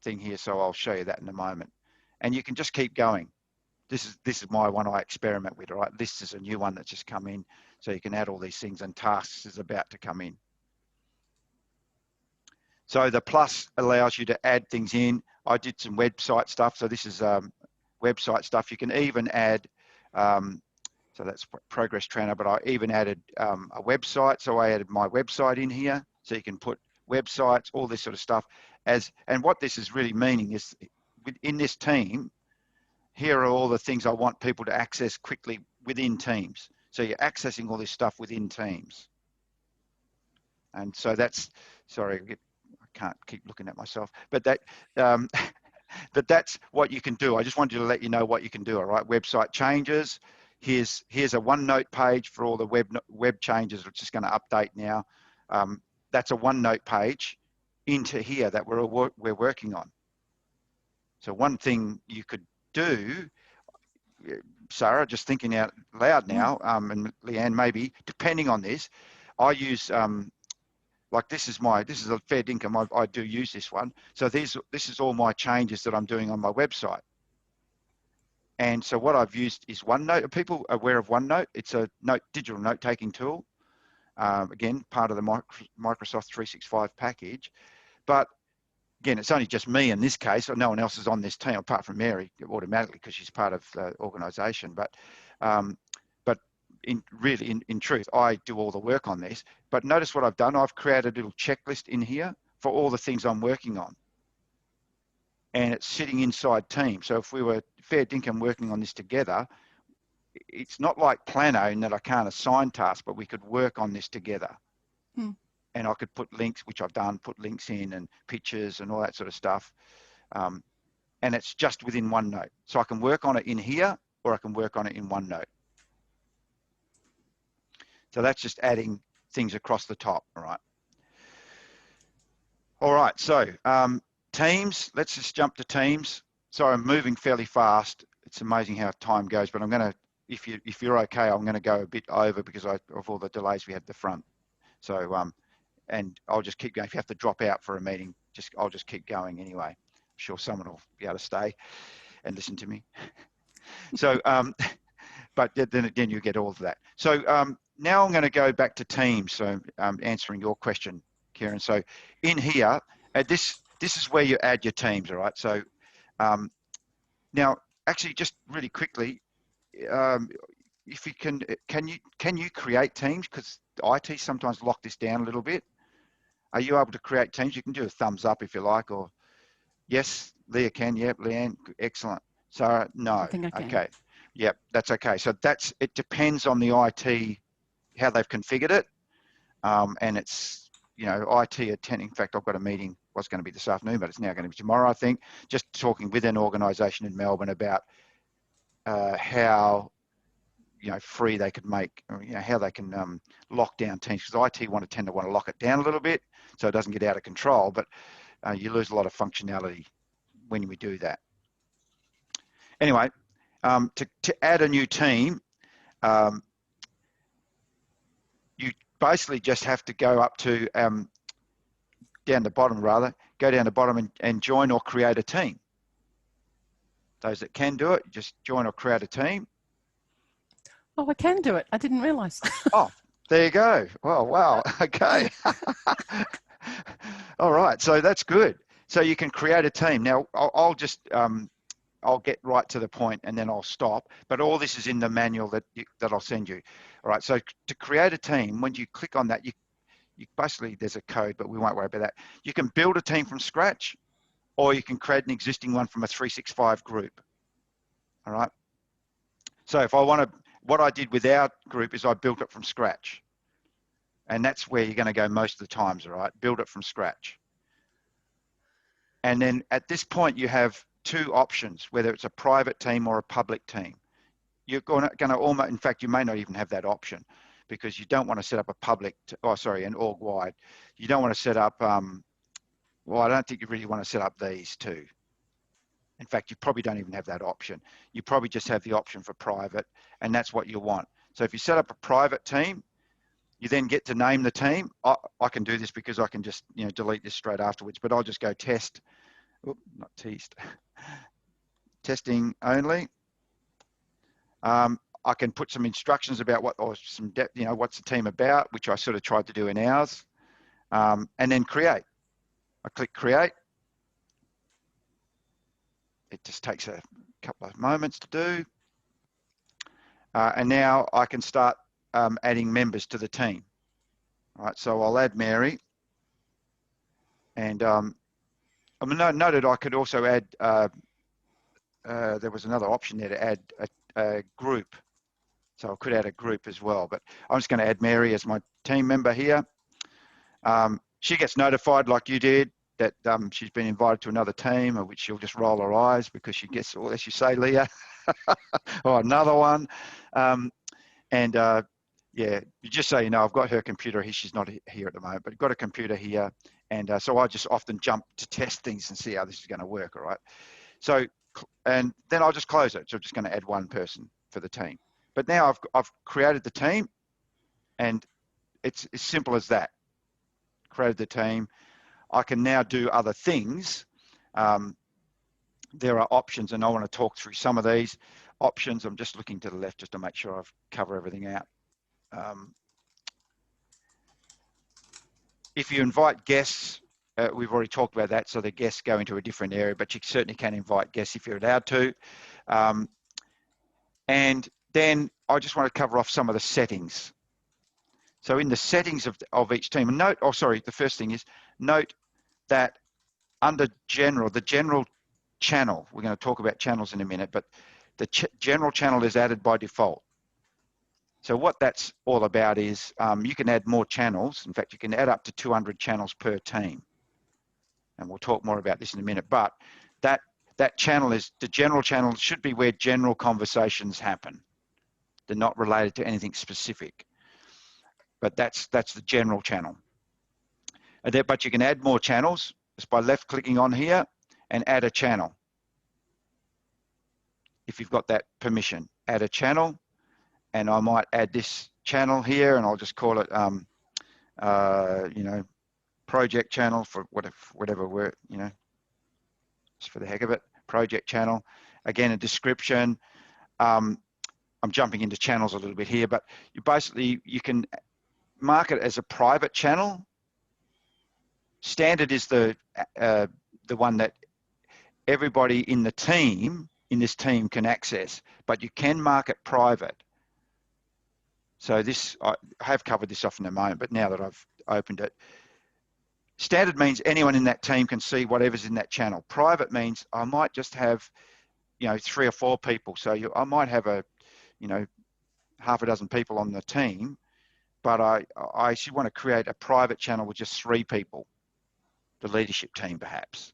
thing here, so I'll show you that in a moment. And you can just keep going. This is my one I experiment with, all right? This is a new one that's just come in, so you can add all these things, and tasks is about to come in. So the plus allows you to add things in. I did some website stuff, so this is website stuff. You can even add, so that's Progress Trainer, but I even added a website, so I added my website in here, so you can put websites, all this sort of stuff. And what this is really meaning is, in this team, here are all the things I want people to access quickly within Teams. So you're accessing all this stuff within Teams. And so that's, sorry, I can't keep looking at myself, but that, but that's what you can do. I just wanted to let you know what you can do, all right? Website changes. Here's a OneNote page for all the web changes, which is going to update now. That's a OneNote page into here that we're working on. So one thing you could do, Sarah, just thinking out loud now, and Leanne maybe, depending on this, I use, like this is a fair dinkum, I do use this one. So this is all my changes that I'm doing on my website. And so what I've used is OneNote. Are people aware of OneNote? It's a digital note-taking tool. Again, part of the Microsoft 365 package. But again, it's only just me in this case. No one else is on this team apart from Mary automatically because she's part of the organisation. But in truth, I do all the work on this. But notice what I've done. I've created a little checklist in here for all the things I'm working on. And it's sitting inside Teams. So if we were fair dinkum working on this together, it's not like Planner in that I can't assign tasks, but we could work on this together. And I could put links, which I've done, put links in and pictures and all that sort of stuff. And it's just within OneNote. So I can work on it in here, or I can work on it in OneNote. So that's just adding things across the top, all right? All right, so Teams, let's just jump to Teams. Sorry, I'm moving fairly fast. It's amazing how time goes, but I'm going to, if you're okay, I'm going to go a bit over because of all the delays we had at the front. So, and I'll just keep going. If you have to drop out for a meeting, I'll just keep going anyway. I'm sure someone will be able to stay and listen to me. So, but then you get all of that. So now I'm going to go back to Teams. So answering your question, Kieran. So in here, this is where you add your teams, all right? So now, actually, just really quickly, if you can you create teams? Because IT sometimes lock this down a little bit. Are you able to create teams? You can do a thumbs up if you like, or yes, Leah can. Yep, Leanne, excellent. Sarah, no. I think I can. Okay. Yep, that's okay. So it depends on the IT, how they've configured it. And it's, you know, IT attending. In fact, I've got a meeting, was going to be this afternoon, but it's now going to be tomorrow, I think, just talking with an organisation in Melbourne about how, you know, free they could make, you know, how they can lock down teams, because IT tend to want to lock it down a little bit so it doesn't get out of control, but you lose a lot of functionality when we do that. Anyway, to add a new team, you basically just have to go up to down the bottom, rather, go down the bottom and join or create a team. Those that can do it, just join or create a team. Oh, I can do it. I didn't realise. Oh, there you go. Well, wow. Okay. All right. So that's good. So you can create a team. Now, I'll just, I'll get right to the point and then I'll stop. But all this is in the manual that I'll send you. All right. So to create a team, when you click on that, you basically, there's a code, but we won't worry about that. You can build a team from scratch, or you can create an existing one from a 365 group. All right. So if I want to, what I did with our group is I built it from scratch. And that's where you're going to go most of the times, all right? Build it from scratch. And then at this point, you have two options, whether it's a private team or a public team. You're going to almost, in fact, you may not even have that option because you don't want to set up a public, an org-wide. You don't want to set up, well, I don't think you really want to set up these two. In fact, you probably don't even have that option. You probably just have the option for private, and that's what you want. So if you set up a private team, you then get to name the team. I can do this because I can just, you know, delete this straight afterwards, but I'll just go test, not teased, testing only. I can put some instructions about what, or some depth, you know, what's the team about, which I sort of tried to do in ours, and then create. I click create. It just takes a couple of moments to do. And now I can start adding members to the team. All right, so I'll add Mary. And I noted I could also add, there was another option there to add a group. So I could add a group as well, but I'm just going to add Mary as my team member here. She gets notified like you did that she's been invited to another team, of which she'll just roll her eyes because she gets, well, as you say, Leah, or another one. Yeah, you just say, you know, I've got her computer here. She's not here at the moment, but I've got a computer here. And so I just often jump to test things and see how this is going to work, all right? So, and then I'll just close it. So I'm just going to add one person for the team. But now I've created the team, and it's as simple as that. Created the team. I can now do other things. There are options, and I want to talk through some of these options. I'm just looking to the left just to make sure I've covered everything out. If you invite guests, we've already talked about that, so the guests go into a different area, but you certainly can invite guests if you're allowed to. And then I just want to cover off some of the settings. So in the settings of each team, and note, oh, sorry, the first thing is note that under general, the general channel, we're going to talk about channels in a minute, but the general channel is added by default. So what that's all about is you can add more channels. In fact, you can add up to 200 channels per team. And we'll talk more about this in a minute, but that channel is, the general channel should be where general conversations happen. They're not related to anything specific, but that's the general channel. But you can add more channels just by left clicking on here and add a channel. If you've got that permission, add a channel, and I might add this channel here, and I'll just call it, you know, project channel for whatever we're, you know, just for the heck of it, project channel. Again, a description. I'm jumping into channels a little bit here, but you can mark it as a private channel. Standard is the one that everybody in the team, in this team, can access, but you can mark it private. So this, I have covered this off in a moment, but now that I've opened it, standard means anyone in that team can see whatever's in that channel. Private means I might just have, you know, 3 or 4 people. So I might have you know, half a dozen people on the team, but I actually want to create a private channel with just 3 people, the leadership team perhaps.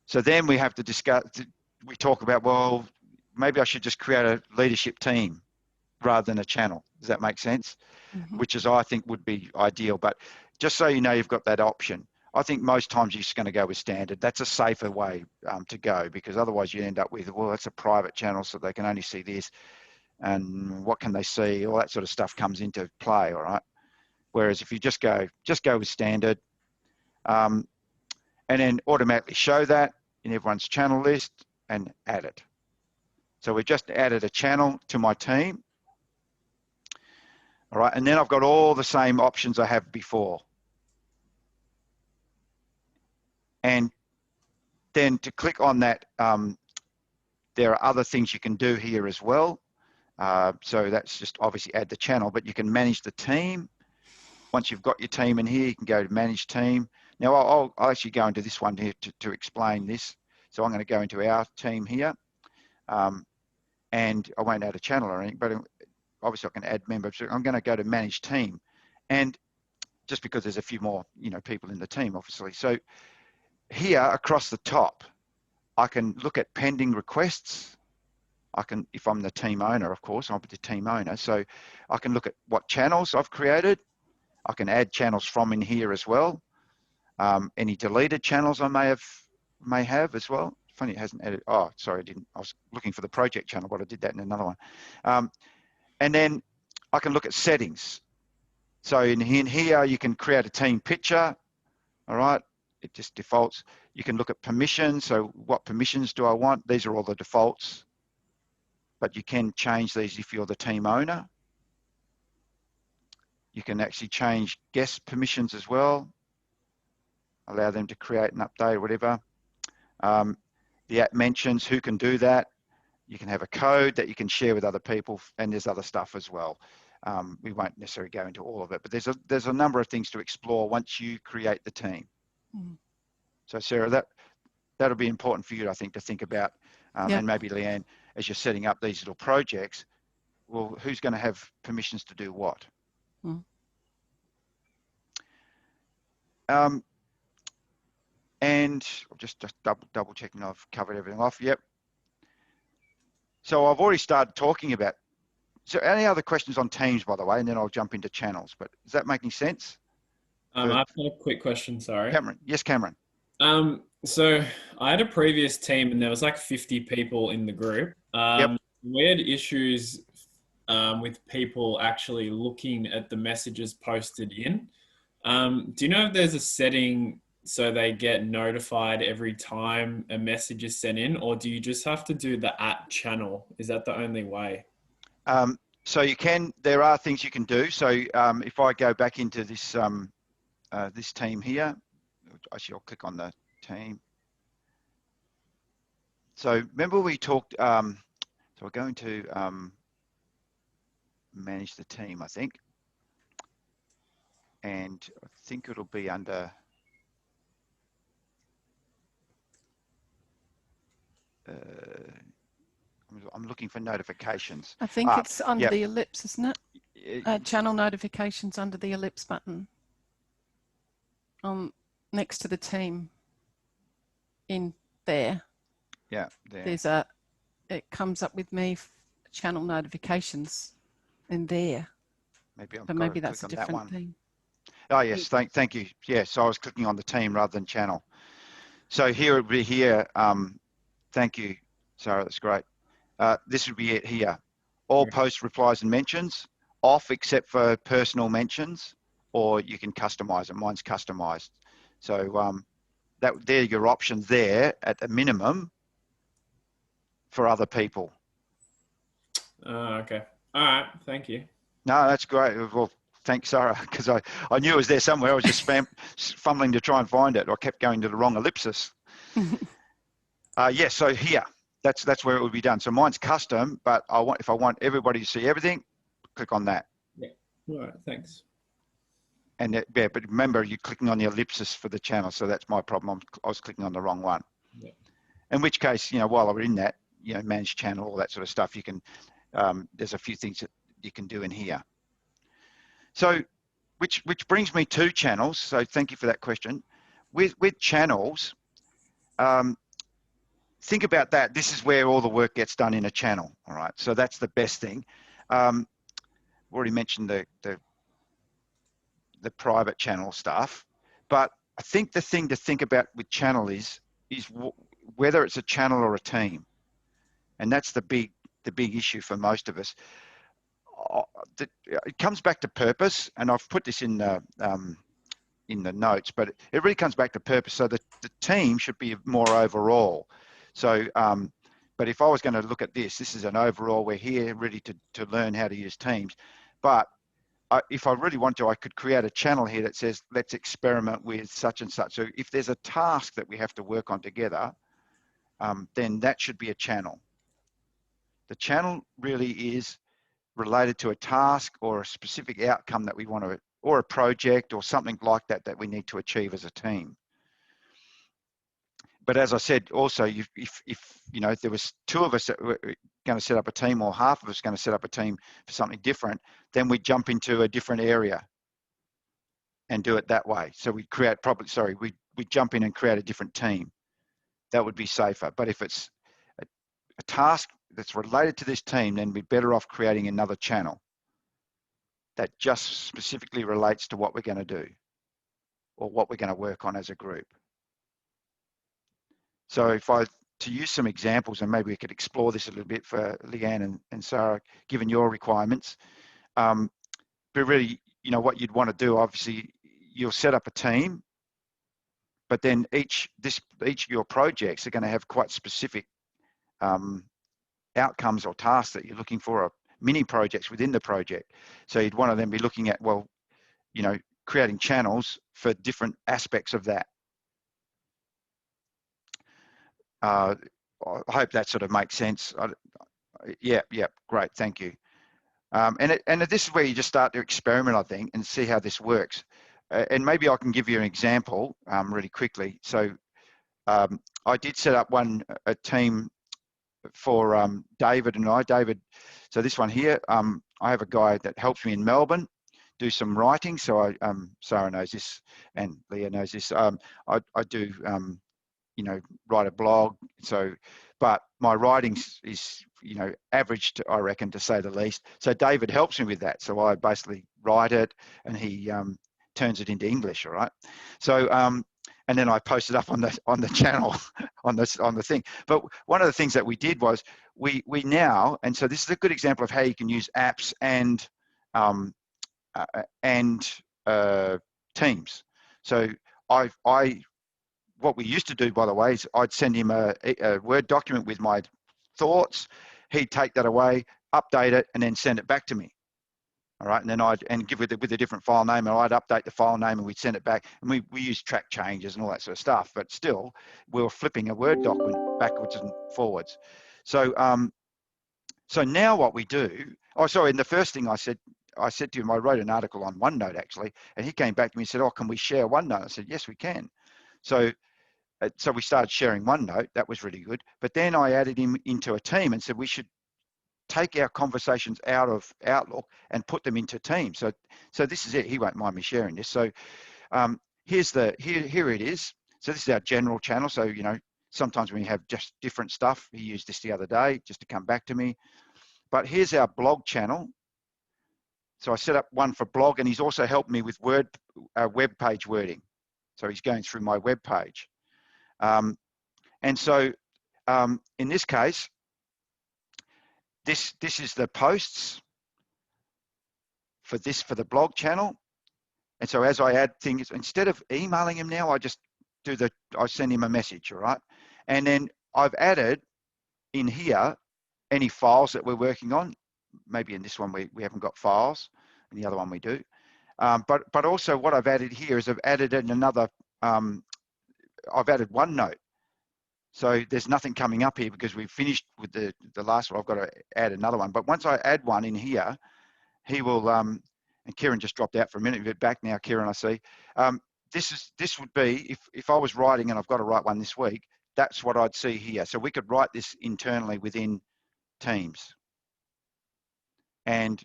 So then we have to discuss, we talk about, well, maybe I should just create a leadership team rather than a channel. Does that make sense? Which is, I think, would be ideal. But just so you know, you've got that option. I think most times you're just going to go with standard. That's a safer way to go, because otherwise you end up with, well, it's a private channel, so they can only see this, and what can they see? All that sort of stuff comes into play, all right? Whereas if you just go with standard, and then automatically show that in everyone's channel list and add it. So we just added a channel to my team. All right, and then I've got all the same options I have before. And then to click on that, there are other things you can do here as well. So that's just obviously add the channel, but you can manage the team. Once you've got your team in here, you can go to manage team. Now I'll actually go into this one here to explain this. So I'm going to go into our team here, and I won't add a channel or anything, but obviously I can add members. So I'm going to go to manage team, and just because there's a few more, you know, people in the team, obviously. So here across the top, I can look at pending requests. I can, if I'm the team owner, of course, I'm the team owner. So I can look at what channels I've created. I can add channels from in here as well. Any deleted channels I may have as well. Funny, it hasn't added. Oh, sorry, I didn't. I was looking for the project channel, but I did that in another one. And then I can look at settings. So in here, you can create a team picture. All right, it just defaults. You can look at permissions. So what permissions do I want? These are all the defaults, but you can change these if you're the team owner. You can actually change guest permissions as well. Allow them to create an update or whatever. The app mentions who can do that. You can have a code that you can share with other people, and there's other stuff as well. We won't necessarily go into all of it, but there's a number of things to explore once you create the team. So Sarah, that'll be important for you, I think, to think about, and maybe Leanne, as you're setting up these little projects, well, who's going to have permissions to do what? And just double checking I've covered everything off. Yep. So I've already started talking about, so any other questions on teams, by the way, and then I'll jump into channels, but does that make any sense? I've got a quick question, sorry. Cameron. Yes, Cameron. So I had a previous team and there was like 50 people in the group. We had issues with people actually looking at the messages posted in. Do you know if there's a setting so they get notified every time a message is sent in, or do you just have to do the @channel? Is that the only way? So you can, there are things you can do. So if I go back into this, this team here, actually I'll click on the team. So remember we talked, so we're going to manage the team, I think. And I think it'll be under, I'm looking for notifications. I think it's under the ellipse, isn't it? Channel notifications under the ellipse button. Next to the team in there. Yeah, there. There's it comes up with me channel notifications in there. Maybe but maybe that's a different thing. Oh, yes. Thank you. Yes, I was clicking on the team rather than channel. So here it would be here. Thank you, Sarah. That's great. This would be it here. All post replies and mentions off except for personal mentions, or you can customize it. Mine's customized. So there are your options there at the minimum for other people. Okay. All right. Thank you. No, that's great. Well, thanks, Sarah, because I knew it was there somewhere. I was just fumbling to try and find it. I kept going to the wrong ellipsis. Yes, so here, that's where it would be done. So mine's custom, but if I want everybody to see everything, click on that. Yeah. All right. Thanks. And yeah, but remember, you're clicking on the ellipsis for the channel, so that's my problem. I was clicking on the wrong one. Yeah. In which case, while we're in that, manage channel, all that sort of stuff, you can. There's a few things that you can do in here. So, which brings me to channels. So thank you for that question. With channels, think about that. This is where all the work gets done in a channel. All right. So that's the best thing. Already mentioned the private channel stuff, but I think the thing to think about with channel is whether it's a channel or a team, and that's the big issue for most of us. It comes back to purpose, and I've put this in the notes, but it really comes back to purpose. So the team should be more overall. So, but if I was going to look at this is an overall. We're here ready to learn how to use Teams, but if I really want to, I could create a channel here that says, let's experiment with such and such. So if there's a task that we have to work on together, then that should be a channel. The channel really is related to a task or a specific outcome that we want to, or a project or something like that we need to achieve as a team. But as I said, also, if there was two of us that were going to set up a team, or half of us going to set up a team for something different, then we jump into a different area and do it that way. So we jump in and create a different team. That would be safer. But if it's a task that's related to this team, then we're better off creating another channel that just specifically relates to what we're going to do or what we're going to work on as a group. So to use some examples, and maybe we could explore this a little bit for Leanne and Sarah, given your requirements. But really, what you'd want to do, obviously, you'll set up a team, but then each of your projects are going to have quite specific outcomes or tasks that you're looking for, or mini projects within the project. So you'd want to then be looking at, creating channels for different aspects of that. I hope that sort of makes sense. Yeah, great, thank you. And this is where you just start to experiment, I think, and see how this works. And maybe I can give you an example really quickly. So I did set up a team for David and I. David, so this one here, I have a guy that helps me in Melbourne do some writing. So Sarah knows this and Leah knows this. I do write a blog. So, but my writing is, average, I reckon, to say the least. So David helps me with that. So I basically write it and he turns it into English. All right. So, and then I post it up on the channel, on the thing. But one of the things that we did was we now, and so this is a good example of how you can use apps and Teams. So what we used to do, by the way, is I'd send him a Word document with my thoughts. He'd take that away, update it, and then send it back to me. All right, and then give it with a different file name, and I'd update the file name, and we'd send it back. And we use track changes and all that sort of stuff, but still, we were flipping a Word document backwards and forwards. So, so now what we do? Oh, sorry. And the first thing I said to him, I wrote an article on OneNote actually, and he came back to me and said, "Oh, can we share OneNote?" I said, "Yes, we can." So we started sharing OneNote. That was really good. But then I added him into a team and said we should take our conversations out of Outlook and put them into Teams. So this is it. He won't mind me sharing this. So here it is. So this is our general channel. So sometimes we have just different stuff. He used this the other day just to come back to me. But here's our blog channel. So I set up one for blog, and he's also helped me with web page wording. So he's going through my web page. And so in this case, this is the posts for the blog channel. And so as I add things, instead of emailing him now, I just I send him a message, all right? And then I've added in here any files that we're working on. Maybe in this one we haven't got files, and the other one we do. But also what I've added here is I've added in another, I've added OneNote. So there's nothing coming up here because we've finished with the last one. I've got to add another one. But once I add one in here, he will, and Kieran just dropped out for a minute. You're back now, Kieran, I see. This would be, if I was writing and I've got to write one this week, that's what I'd see here. So we could write this internally within Teams. And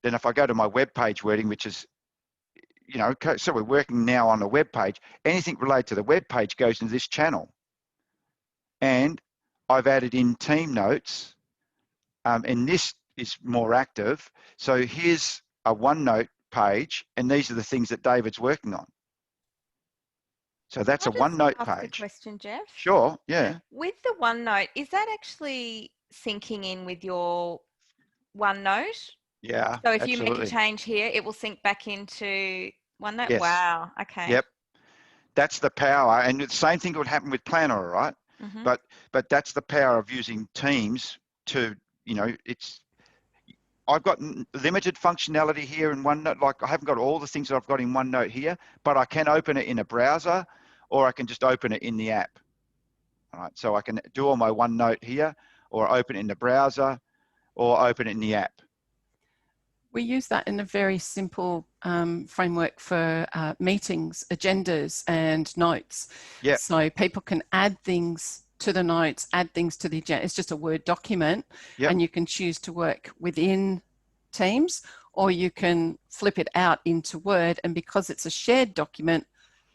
then if I go to my web page wording, which is, so we're working now on the web page, anything related to the web page goes into this channel. And I've added in team notes, and this is more active. So here's a OneNote page, and these are the things that David's working on. So that's a OneNote page. Ask a question, Jeff? Sure, yeah. With the OneNote, is that actually syncing in with your OneNote? Yeah, so if absolutely. You make a change here, it will sync back into OneNote? Yes. Wow, okay. Yep. That's the power. And the same thing would happen with Planner, right? Mm-hmm. But that's the power of using Teams to, I've got limited functionality here in OneNote. Like I haven't got all the things that I've got in OneNote here, but I can open it in a browser, or I can just open it in the app. All right, so I can do all my OneNote here, or open it in the browser, or open it in the app. We use that in a very simple framework for meetings, agendas, and notes. Yeah. So people can add things to the notes, add things to the agenda. It's just a Word document, and you can choose to work within Teams, or you can flip it out into Word. And because it's a shared document,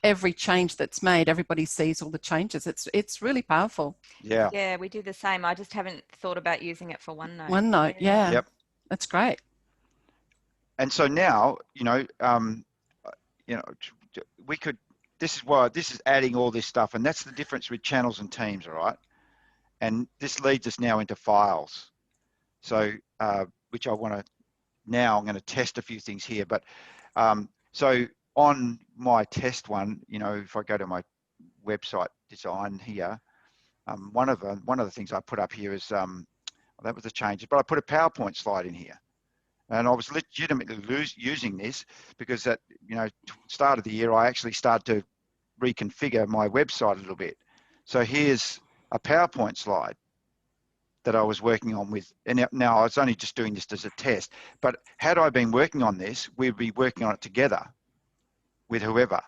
every change that's made, everybody sees all the changes. It's really powerful. Yeah. Yeah, we do the same. I just haven't thought about using it for OneNote. OneNote, yeah. Yep. That's great. And so now, we could, this is adding all this stuff, and that's the difference with channels and teams, all right? And this leads us now into files. So, which I'm going to test a few things here, but so on my test one, if I go to my website design here, one of the things I put up here is, that was the changes, but I put a PowerPoint slide in here. And I was legitimately using this because at start of the year, I actually started to reconfigure my website a little bit. So here's a PowerPoint slide that I was working on with, and now I was only just doing this as a test, but had I been working on this, we'd be working on it together with whoever.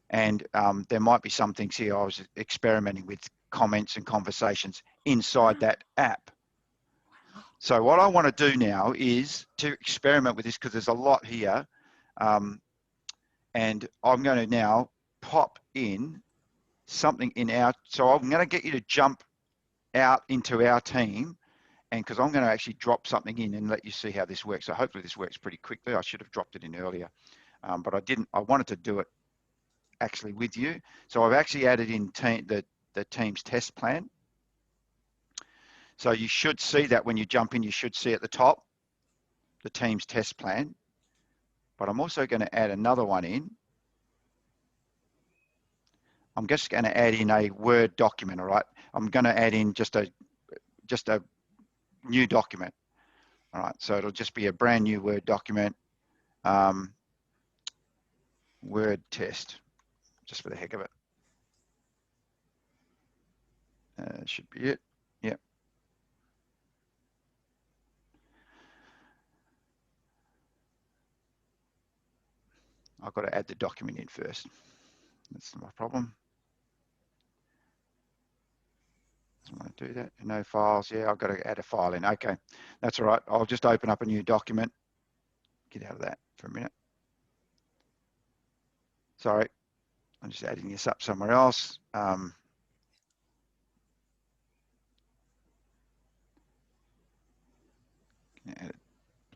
And there might be some things here I was experimenting with, comments and conversations inside that app. So what I want to do now is to experiment with this because there's a lot here. And I'm going to now pop in something in so I'm going to get you to jump out into our team, and because I'm going to actually drop something in and let you see how this works. So hopefully this works pretty quickly. I should have dropped it in earlier, but I didn't. I wanted to do it actually with you. So I've actually added in the team's test plan. So you should see that when you jump in, you should see at the top, the team's test plan. But I'm also going to add another one in. I'm just going to add in a Word document, all right? I'm going to add in just a new document. All right, so it'll just be a brand new Word document, Word test, just for the heck of it. Should be it, yep. I've got to add the document in first. That's my problem. I want to do that. No files. Yeah, I've got to add a file in. Okay, that's all right. I'll just open up a new document. Get out of that for a minute. Sorry, I'm just adding this up somewhere else.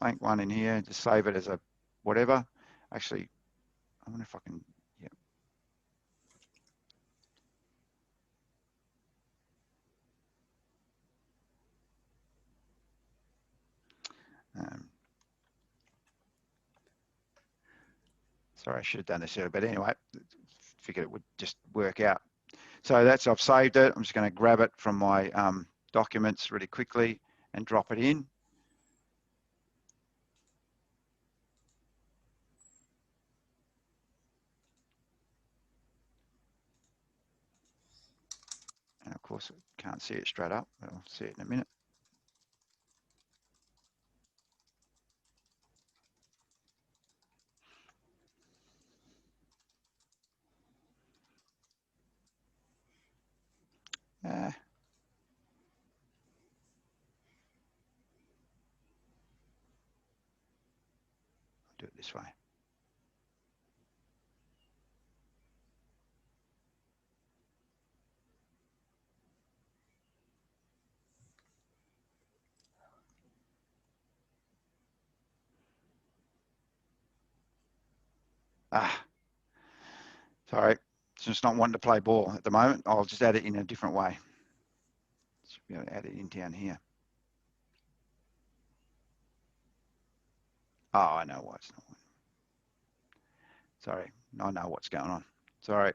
blank one in here, just save it as a whatever. Actually, I wonder if I can, yeah. Sorry, I should have done this earlier, but anyway, figured it would just work out. So that's, I've saved it. I'm just going to grab it from my documents really quickly and drop it in. And of course, I can't see it straight up, but I'll see it in a minute. I'll do it this way. Sorry, it's just not wanting to play ball at the moment. I'll just add it in a different way. Just be able to add it in down here. Oh, I know why it's not. Sorry, I know what's going on. Sorry.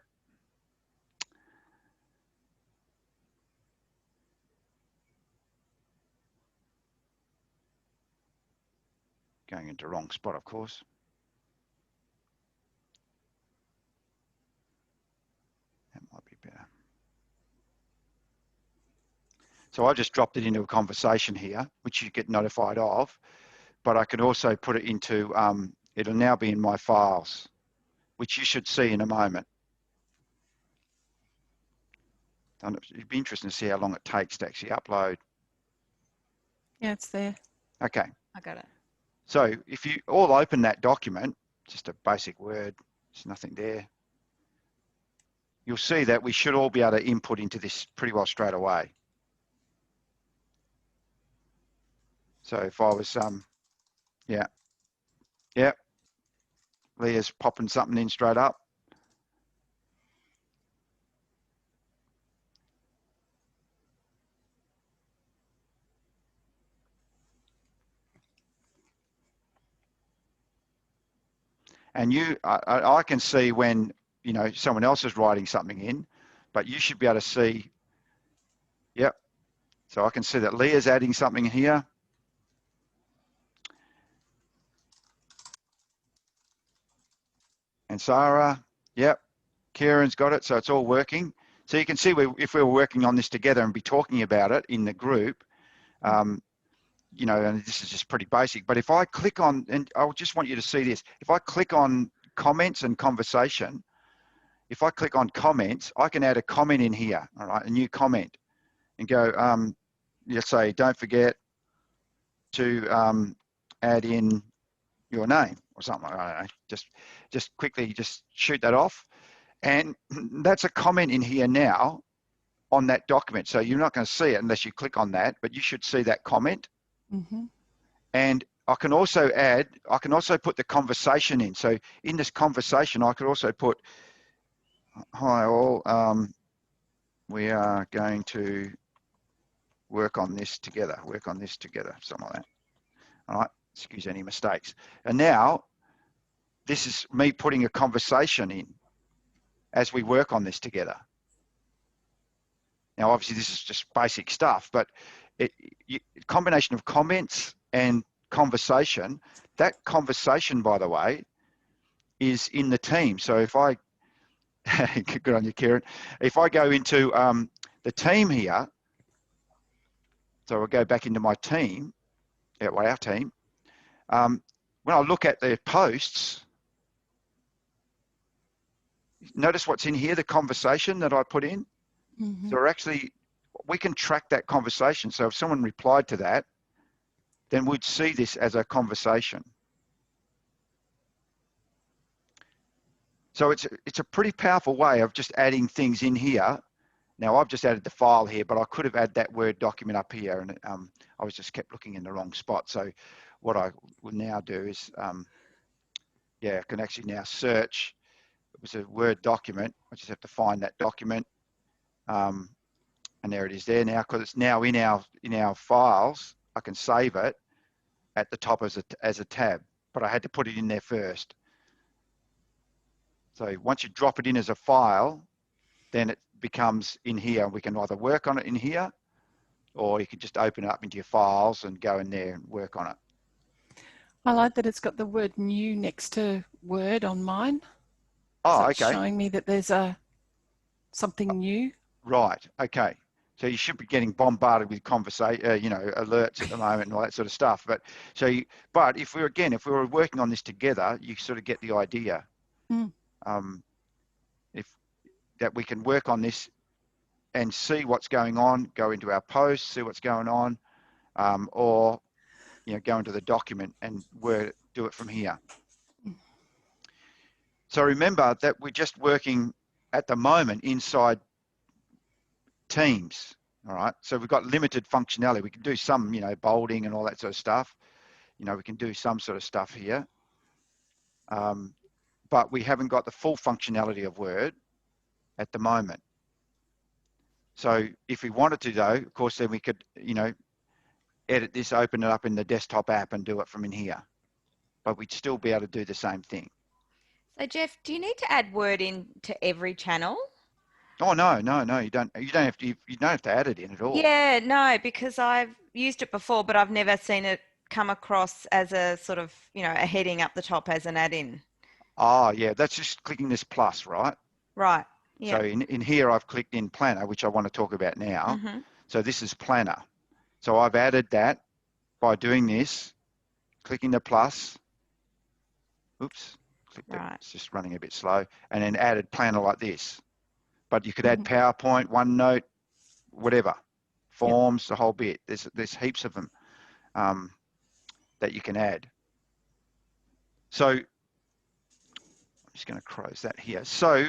Going into the wrong spot, of course. That might be better. So I just dropped it into a conversation here, which you get notified of, but I can also put it into, it'll now be in my files, which you should see in a moment. It'd be interesting to see how long it takes to actually upload. Yeah, it's there. Okay. I got it. So if you all open that document, just a basic Word, there's nothing there. You'll see that we should all be able to input into this pretty well straight away. So if I was, yeah, Leah's popping something in straight up. And I can see when, you know, someone else is writing something in, but you should be able to see, yep. So I can see that Leah's adding something here. And Sarah, yep. Kieran's got it, so it's all working. So you can see if we were working on this together and be talking about it in the group, you know, and this is just pretty basic, but if I click on, and I just want you to see this, if I click on comments and conversation, if I click on comments, I can add a comment in here, all right, a new comment, and go, let's say, don't forget to add in your name or something, I don't know, just quickly just shoot that off. And that's a comment in here now on that document. So you're not going to see it unless you click on that, but you should see that comment. Mm-hmm. And I can also put the conversation in. So in this conversation, I could also put, hi all, we are going to work on this together, something like that. All right, excuse any mistakes. And now this is me putting a conversation in as we work on this together. Now, obviously this is just basic stuff, but combination of comments and conversation, that conversation, by the way, is in the team. So if I, good on you, Kieran, if I go into the team here, so I'll go back into my team, our team, when I look at the posts, notice what's in here, the conversation that I put in. Mm-hmm. So we're actually, we can track that conversation. So if someone replied to that, then we'd see this as a conversation. So it's a pretty powerful way of just adding things in here. Now I've just added the file here, but I could have added that Word document up here, and I was just kept looking in the wrong spot. So what I will now do is, yeah, I can actually now search. It was a Word document. I just have to find that document. And there it is there now, because it's now in our files. I can save it at the top as a tab, but I had to put it in there first. So once you drop it in as a file, then it becomes in here. We can either work on it in here, or you can just open it up into your files and go in there and work on it. I like that it's got the word new next to Word on mine. Oh, so it's okay. showing me that there's something new. Right. Okay. So you should be getting bombarded with conversation, you know, alerts at the moment and all that sort of stuff. But but if we were working on this together, you sort of get the idea. Mm. If that we can work on this and see what's going on, go into our posts, see what's going on, or you know, go into the document and do it from here. So remember that we're just working at the moment inside Teams, all right? So we've got limited functionality. We can do some, you know, bolding and all that sort of stuff. You know, we can do some sort of stuff here, but we haven't got the full functionality of Word at the moment. So if we wanted to, though, of course, then we could, you know, edit this, open it up in the desktop app and do it from in here. But we'd still be able to do the same thing. So Jeff, do you need to add Word into every channel? Oh no, you don't have to add it in at all. Yeah, no, because I've used it before, but I've never seen it come across as a sort of, you know, a heading up the top as an add-in. Oh yeah, that's just clicking this plus, right? Right. Yeah. So in here I've clicked in Planner, which I want to talk about now. Mm-hmm. So this is Planner. So I've added that by doing this, clicking the plus. Oops, Right. it's just running a bit slow, and then added Planner like this. But you could add PowerPoint, OneNote, whatever, forms, the whole bit. There's heaps of them that you can add. So I'm just going to close that here. So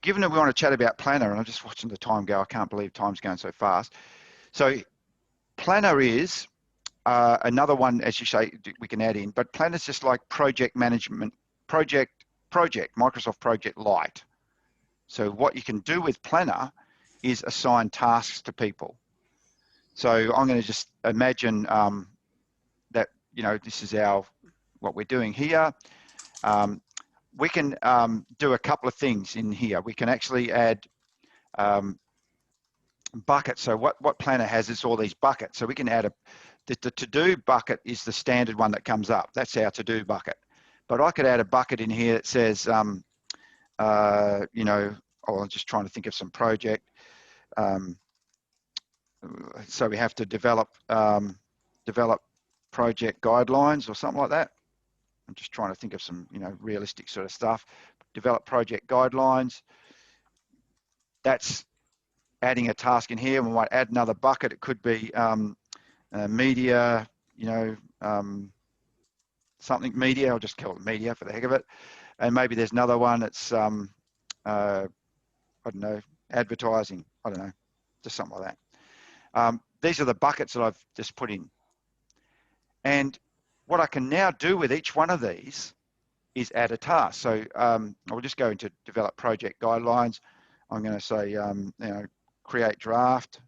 given that we want to chat about Planner, and I'm just watching the time go, I can't believe time's going so fast. So Planner is another one, as you say, we can add in, but Planner's just like project management, Microsoft Project Lite. So what you can do with Planner is assign tasks to people. So I'm going to just imagine that, you know, this is what we're doing here. We can do a couple of things in here. We can actually add buckets. So what Planner has is all these buckets. So we can add the to-do bucket is the standard one that comes up. That's our to-do bucket. But I could add a bucket in here that says, you know, I'm just trying to think of some project. So we have to develop project guidelines or something like that. I'm just trying to think of some, you know, realistic sort of stuff. Develop project guidelines. That's adding a task in here. We might add another bucket. It could be media, you know, something media. I'll just call it media for the heck of it. And maybe there's another one that's, I don't know, advertising. I don't know, just something like that. These are the buckets that I've just put in. And what I can now do with each one of these is add a task. So I'll just go into develop project guidelines. I'm going to say, you know, create draft.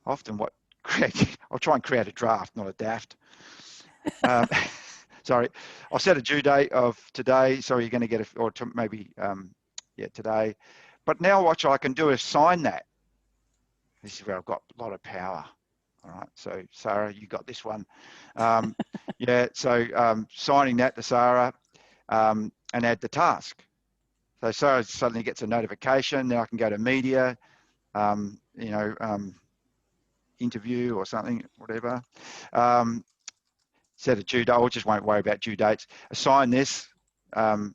Often I'll try and create a draft, not a daft. Sorry, I'll set a due date of today. So you're going to get maybe, yeah, today. But now what I can do is sign that. This is where I've got a lot of power. All right, so Sarah, you got this one. Yeah, so signing that to Sarah and add the task. So Sarah suddenly gets a notification. Then I can go to media, you know, interview or something, whatever. Set a due date. I just won't worry about due dates. Assign this. Sign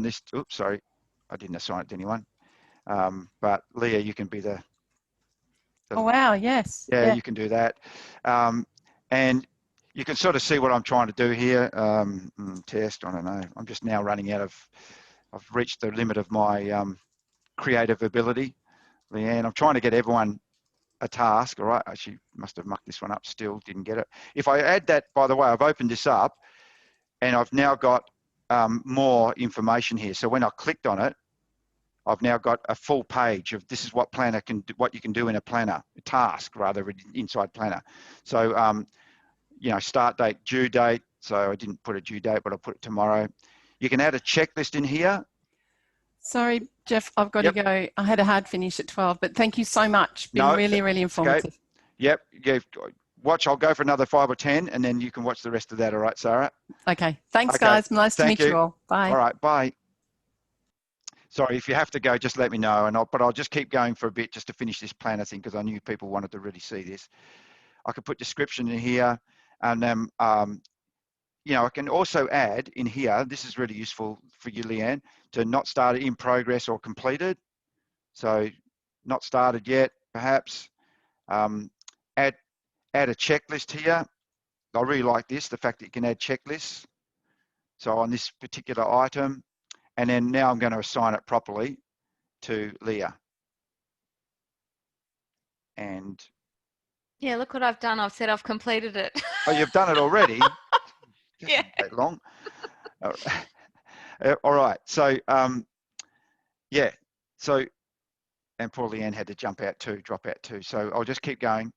this. Oops, sorry, I didn't assign it to anyone. But Leah, you can be the. Oh wow! Yes. Yeah, you can do that, and you can sort of see what I'm trying to do here. Test. I don't know. I'm just now running out of. I've reached the limit of my creative ability, Leanne. I'm trying to get everyone a task, all right, actually must have mucked this one up still, didn't get it. If I add that, by the way, I've opened this up and I've now got more information here. So when I clicked on it, I've now got a full page of this is what planner can do, what you can do in a planner, a task rather, inside planner. So, you know, start date, due date. So I didn't put a due date, but I'll put it tomorrow. You can add a checklist in here. Sorry, Jeff, I've got to go. I had a hard finish at 12, but thank you so much. Been really, really informative. Okay. Yep. Yeah. Watch, I'll go for another 5 or 10 and then you can watch the rest of that. All right, Sarah? Okay. Thanks, guys. Nice to meet you all. Bye. All right. Bye. Sorry, if you have to go, just let me know. But I'll just keep going for a bit just to finish this planner thing because I knew people wanted to really see this. I could put description in here and then, you know, I can also add in here, this is really useful for you, Leanne, to not started, in progress or completed. So not started yet, perhaps. Add a checklist here. I really like this, the fact that you can add checklists. So on this particular item, and then now I'm going to assign it properly to Leah. And yeah, look what I've done. I've said I've completed it. Oh, you've done it already? Yeah. That long. All right. So, yeah. So, and poor Leanne had to drop out too. So I'll just keep going.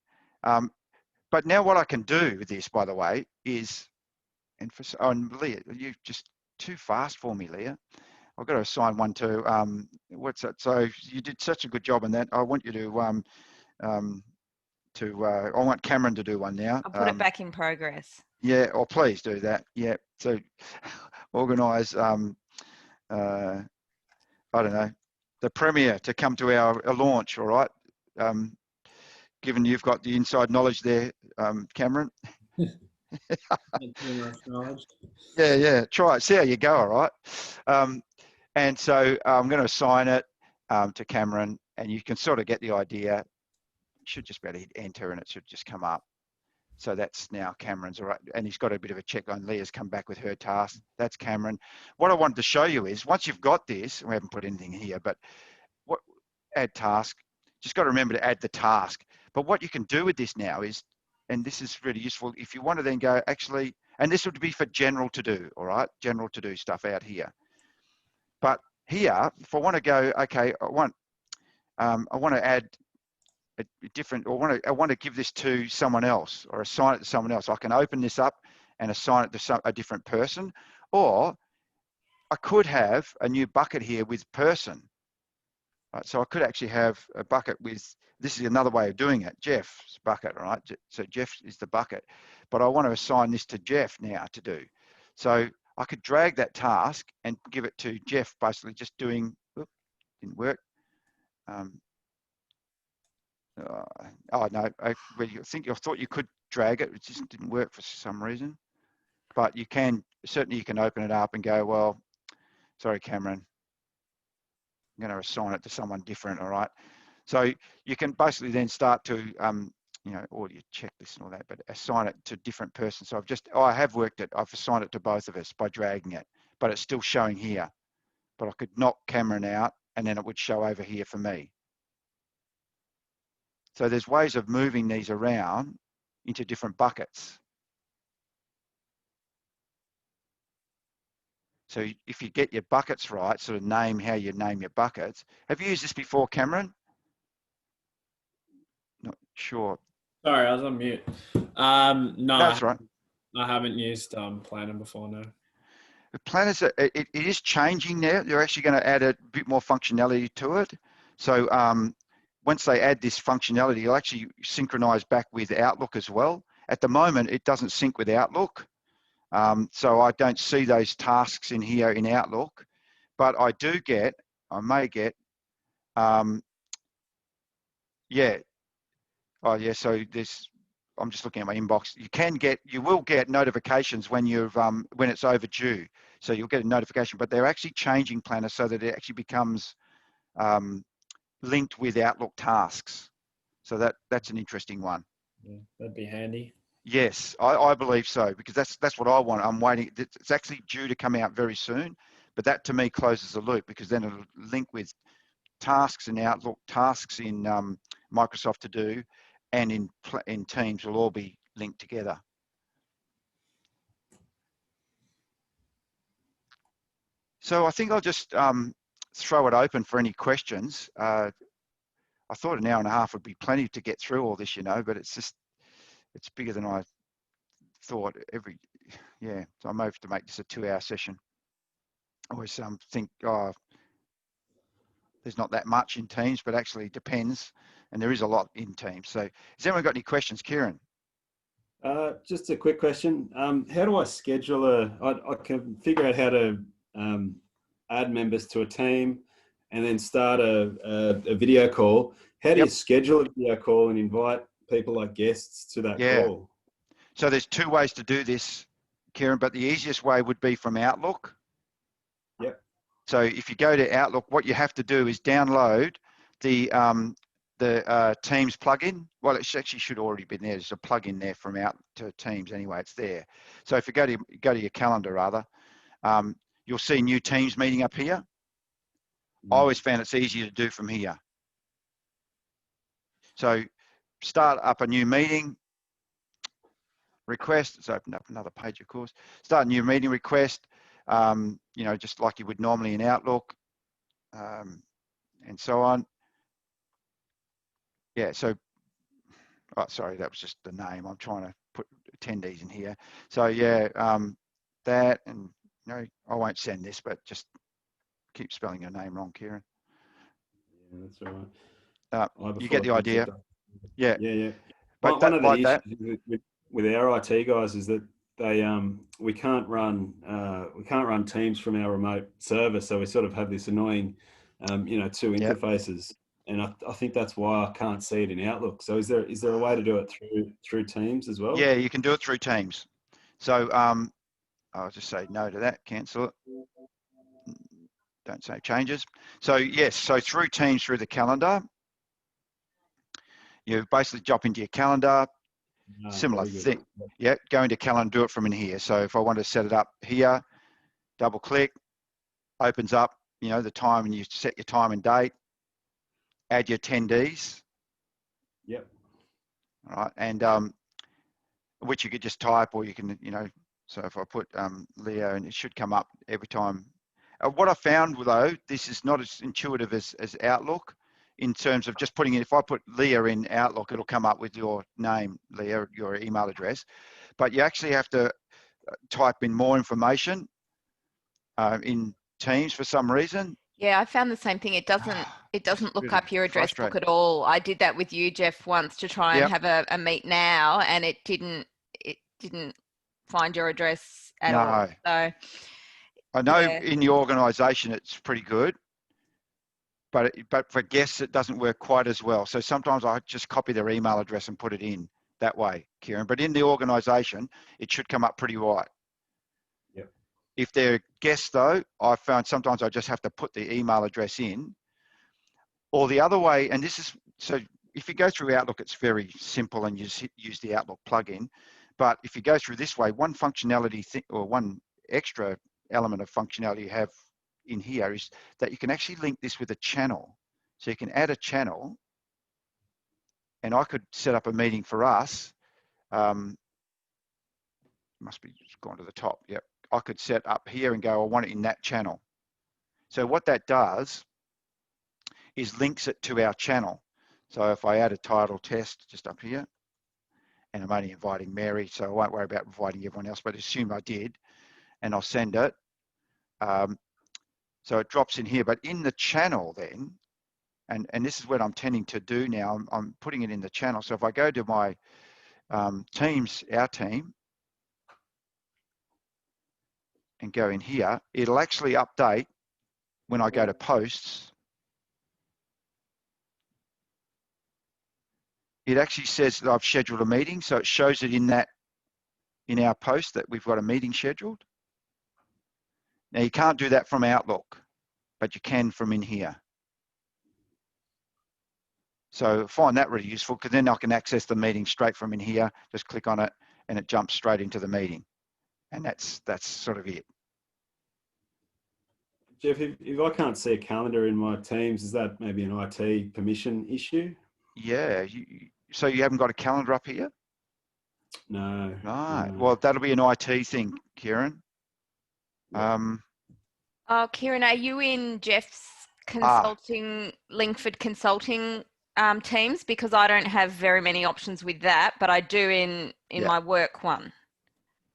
But now what I can do with this, by the way, is, and Leah, you're just too fast for me, Leah. I've got to assign one to, what's that? So you did such a good job on that. I want you to, I want Cameron to do one now. I'll put it back in progress. Yeah, or please do that. Yeah. So organise, I don't know, the Premier to come to our launch, all right? Given you've got the inside knowledge there, Cameron. Yeah, try it, see how you go, all right? And so I'm going to assign it to Cameron, and you can sort of get the idea. You should just be able to hit enter and it should just come up. So that's now Cameron's, all right? And he's got a bit of a check on. Leah's come back with her task. That's Cameron. What I wanted to show you is once you've got this, we haven't put anything here, but add task, just got to remember to add the task. But what you can do with this now is, and this is really useful, if you want to then go actually, and this would be for general to do, all right? General to do stuff out here. But here, if I want to go, okay, I want to add a different, or I want to give this to someone else or assign it to someone else. I can open this up and assign it to a different person, or I could have a new bucket here with person. Right, so I could actually have a bucket with, this is another way of doing it, Jeff's bucket, all right? So Jeff is the bucket, but I want to assign this to Jeff now to do. So I could drag that task and give it to Jeff, basically just doing, oops, didn't work. Oh no, I thought you could drag it, it just didn't work for some reason. But you can, certainly you can open it up and go, well, sorry, Cameron, I'm going to assign it to someone different, all right? So you can basically then start to, you know, all your checklist and all that, but assign it to different persons. So I have worked it, I've assigned it to both of us by dragging it, but it's still showing here. But I could knock Cameron out and then it would show over here for me. So there's ways of moving these around into different buckets. So if you get your buckets right, sort of name how you name your buckets. Have you used this before, Cameron? Not sure. Sorry, I was on mute. No, that's right. I haven't used Planner before, no. The Planners, it is changing now. They're actually going to add a bit more functionality to it. So once they add this functionality, it'll actually synchronize back with Outlook as well. At the moment, it doesn't sync with Outlook. So I don't see those tasks in here in Outlook, but I may get, yeah. Oh yeah, so I'm just looking at my inbox. You will get notifications when when it's overdue. So you'll get a notification, but they're actually changing Planner so that it actually becomes linked with Outlook tasks. So that's an interesting one. Yeah, that'd be handy. Yes, I believe so, because that's what I want. I'm waiting. It's actually due to come out very soon, but that to me closes the loop because then it'll link with tasks in Outlook, tasks in Microsoft To Do, and in Teams will all be linked together. So I think I'll just throw it open for any questions. I thought an hour and a half would be plenty to get through all this, you know, but it's bigger than I thought. So I might have to make this a 2-hour session. I always think, oh, there's not that much in Teams, but actually depends, and there is a lot in Teams. So has anyone got any questions, Kieran? Just a quick question. How do I schedule I can figure out how to add members to a team and then start a video call. How do you schedule a video call and invite people like guests to that call? So there's 2 ways to do this, Kieran, but the easiest way would be from Outlook. Yep. So if you go to Outlook, what you have to do is download the Teams plugin. Well, it actually should already be there. There's a plugin there from out to Teams anyway. It's there. So if you go to your calendar rather, you'll see new Teams meeting up here. I always found it's easier to do from here. So start up a new meeting request. Let's open up another page, of course. Start a new meeting request, you know, just like you would normally in Outlook, and so on. Yeah, so, oh, sorry, that was just the name. I'm trying to put attendees in here. So yeah, that, and you know, I won't send this, but just keep spelling your name wrong, Kieran. Yeah, that's all right. You get the idea. Yeah. Yeah. But one of the issues with our IT guys is that we can't run Teams from our remote server, so we sort of have this annoying, you know, 2 interfaces, and I think that's why I can't see it in Outlook. So is there a way to do it through Teams as well? Yeah, you can do it through Teams. So I'll just say no to that, cancel it. Don't save changes. So yes, so through Teams, through the calendar, you basically drop into your calendar, similar thing. Yeah, go into calendar, do it from in here. So if I want to set it up here, double click, opens up, you know, the time, and you set your time and date, add your attendees. Yep. All right, and which you could just type, or you can, you know, so if I put Leo, and it should come up every time. What I found though, this is not as intuitive as Outlook in terms of just putting in, if I put Leah in Outlook, it'll come up with your name, Leah, your email address, but you actually have to type in more information in Teams for some reason. Yeah, I found the same thing. It doesn't look up your address book at all. I did that with you, Jeff, once to try and have a meet now, and it didn't find your address at all. So I know in the organisation it's pretty good, but for guests it doesn't work quite as well. So sometimes I just copy their email address and put it in that way, Kieran. But in the organisation, it should come up pretty right. Yep. If they're guests though, I found sometimes I just have to put the email address in. Or the other way, and this is, so if you go through Outlook, it's very simple and you just use the Outlook plugin. But if you go through this way, one functionality or one extra element of functionality you have in here is that you can actually link this with a channel. So you can add a channel, and I could set up a meeting for us. Must be gone to the top. Yep. I could set up here and go, I want it in that channel. So what that does is links it to our channel. So if I add a title test just up here, and I'm only inviting Mary, so I won't worry about inviting everyone else, but assume I did, and I'll send it. So it drops in here, but in the channel then, and this is what I'm tending to do now, I'm putting it in the channel. So if I go to my Teams, our team, and go in here, it'll actually update when I go to posts. It actually says that I've scheduled a meeting, so it shows it in our post that we've got a meeting scheduled. Now you can't do that from Outlook, but you can from in here. So I find that really useful, because then I can access the meeting straight from in here, just click on it and it jumps straight into the meeting. And that's sort of it. Jeff, if I can't see a calendar in my Teams, is that maybe an IT permission issue? Yeah. So you haven't got a calendar up here? No. Right. No. Well, that'll be an IT thing, Kieran. Oh, Kieran, are you in Jeff's consulting, Lingford consulting Teams? Because I don't have very many options with that, but I do in my work one.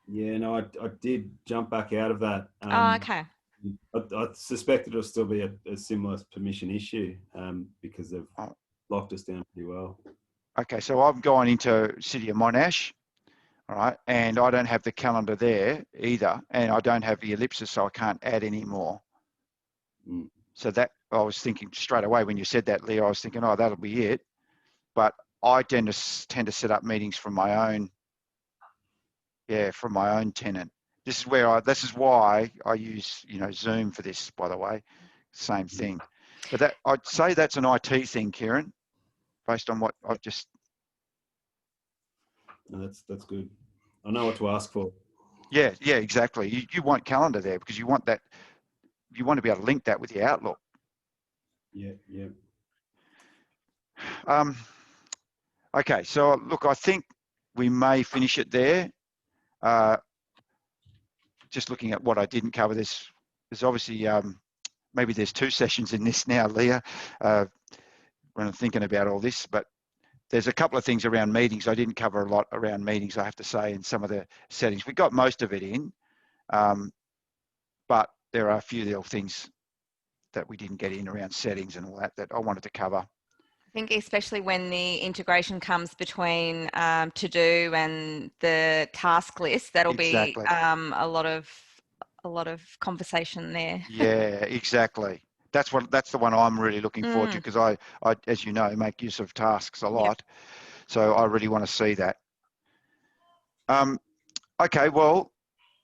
Yeah, no, I did jump back out of that. Okay. I suspect it'll still be a similar permission issue because they've locked us down pretty well. Okay, so I've gone into City of Monash, all right, and I don't have the calendar there either, and I don't have the ellipsis, so I can't add any more. So that, I was thinking straight away when you said that, Leah, I was thinking, oh, that'll be it. But I tend to set up meetings from my own, from my own tenant. This is why I use, Zoom for this, by the way, same thing. But I'd say that's an IT thing, Kieran, based on what I've just. No, that's good. I know what to ask for. Yeah, exactly. You want calendar there because you want that. You want to be able to link that with your Outlook. Yeah. Okay, so look, I think we may finish it there. Just looking at what I didn't cover, there's obviously, maybe there's 2 sessions in this now, Leah, when I'm thinking about all this, but there's a couple of things around meetings. I didn't cover a lot around meetings, I have to say, in some of the settings. We got most of it in, but there are a few little things that we didn't get in around settings and all that I wanted to cover. I think especially when the integration comes between to do and the task list, that'll be a lot of conversation there. Yeah, exactly. That's the one I'm really looking forward to because I, as you know, make use of tasks a lot. So I really want to see that. Okay, well,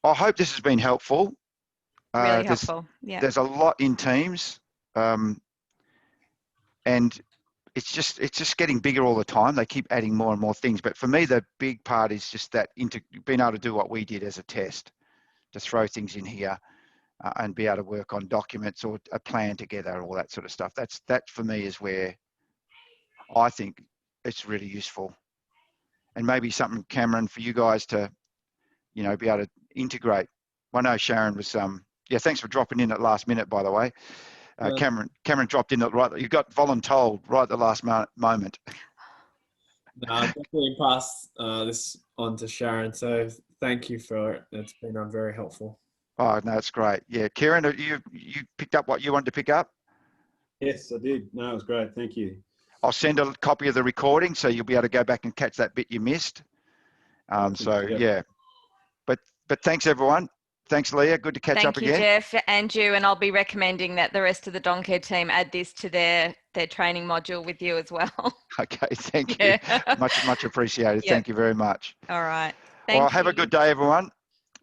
I hope this has been helpful. Really helpful. Yeah. There's a lot in Teams, and it's just getting bigger all the time. They keep adding more and more things. But for me, the big part is just that being able to do what we did as a test, to throw things in here and be able to work on documents or a plan together, all that sort of stuff. That for me is where I think it's really useful. And maybe something, Cameron, for you guys to, be able to integrate. I know Sharon was, thanks for dropping in at last minute, by the way. Cameron dropped in you got voluntold right at the last moment. No, I definitely pass this on to Sharon. So thank you for it. It's been very helpful. Oh, no, it's great. Yeah. Kieran, you picked up what you wanted to pick up? Yes, I did. No, it was great. Thank you. I'll send a copy of the recording so you'll be able to go back and catch that bit you missed. Yeah. But thanks, everyone. Thanks, Leah. Good to catch up again. Thank you, Jeff, and you. And I'll be recommending that the rest of the Doncare team add this to their training module with you as well. Okay, thank you. Much appreciated. Yep. Thank you very much. All right. Well, have a good day, everyone.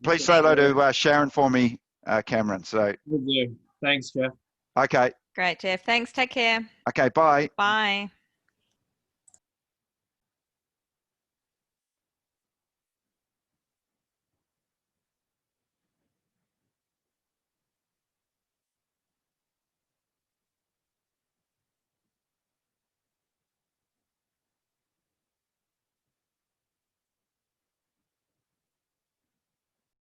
Please say hello to Sharon for me, Cameron. So. Will do. Thanks, Jeff. Okay. Great, Jeff. Thanks. Take care. Okay, bye. Bye.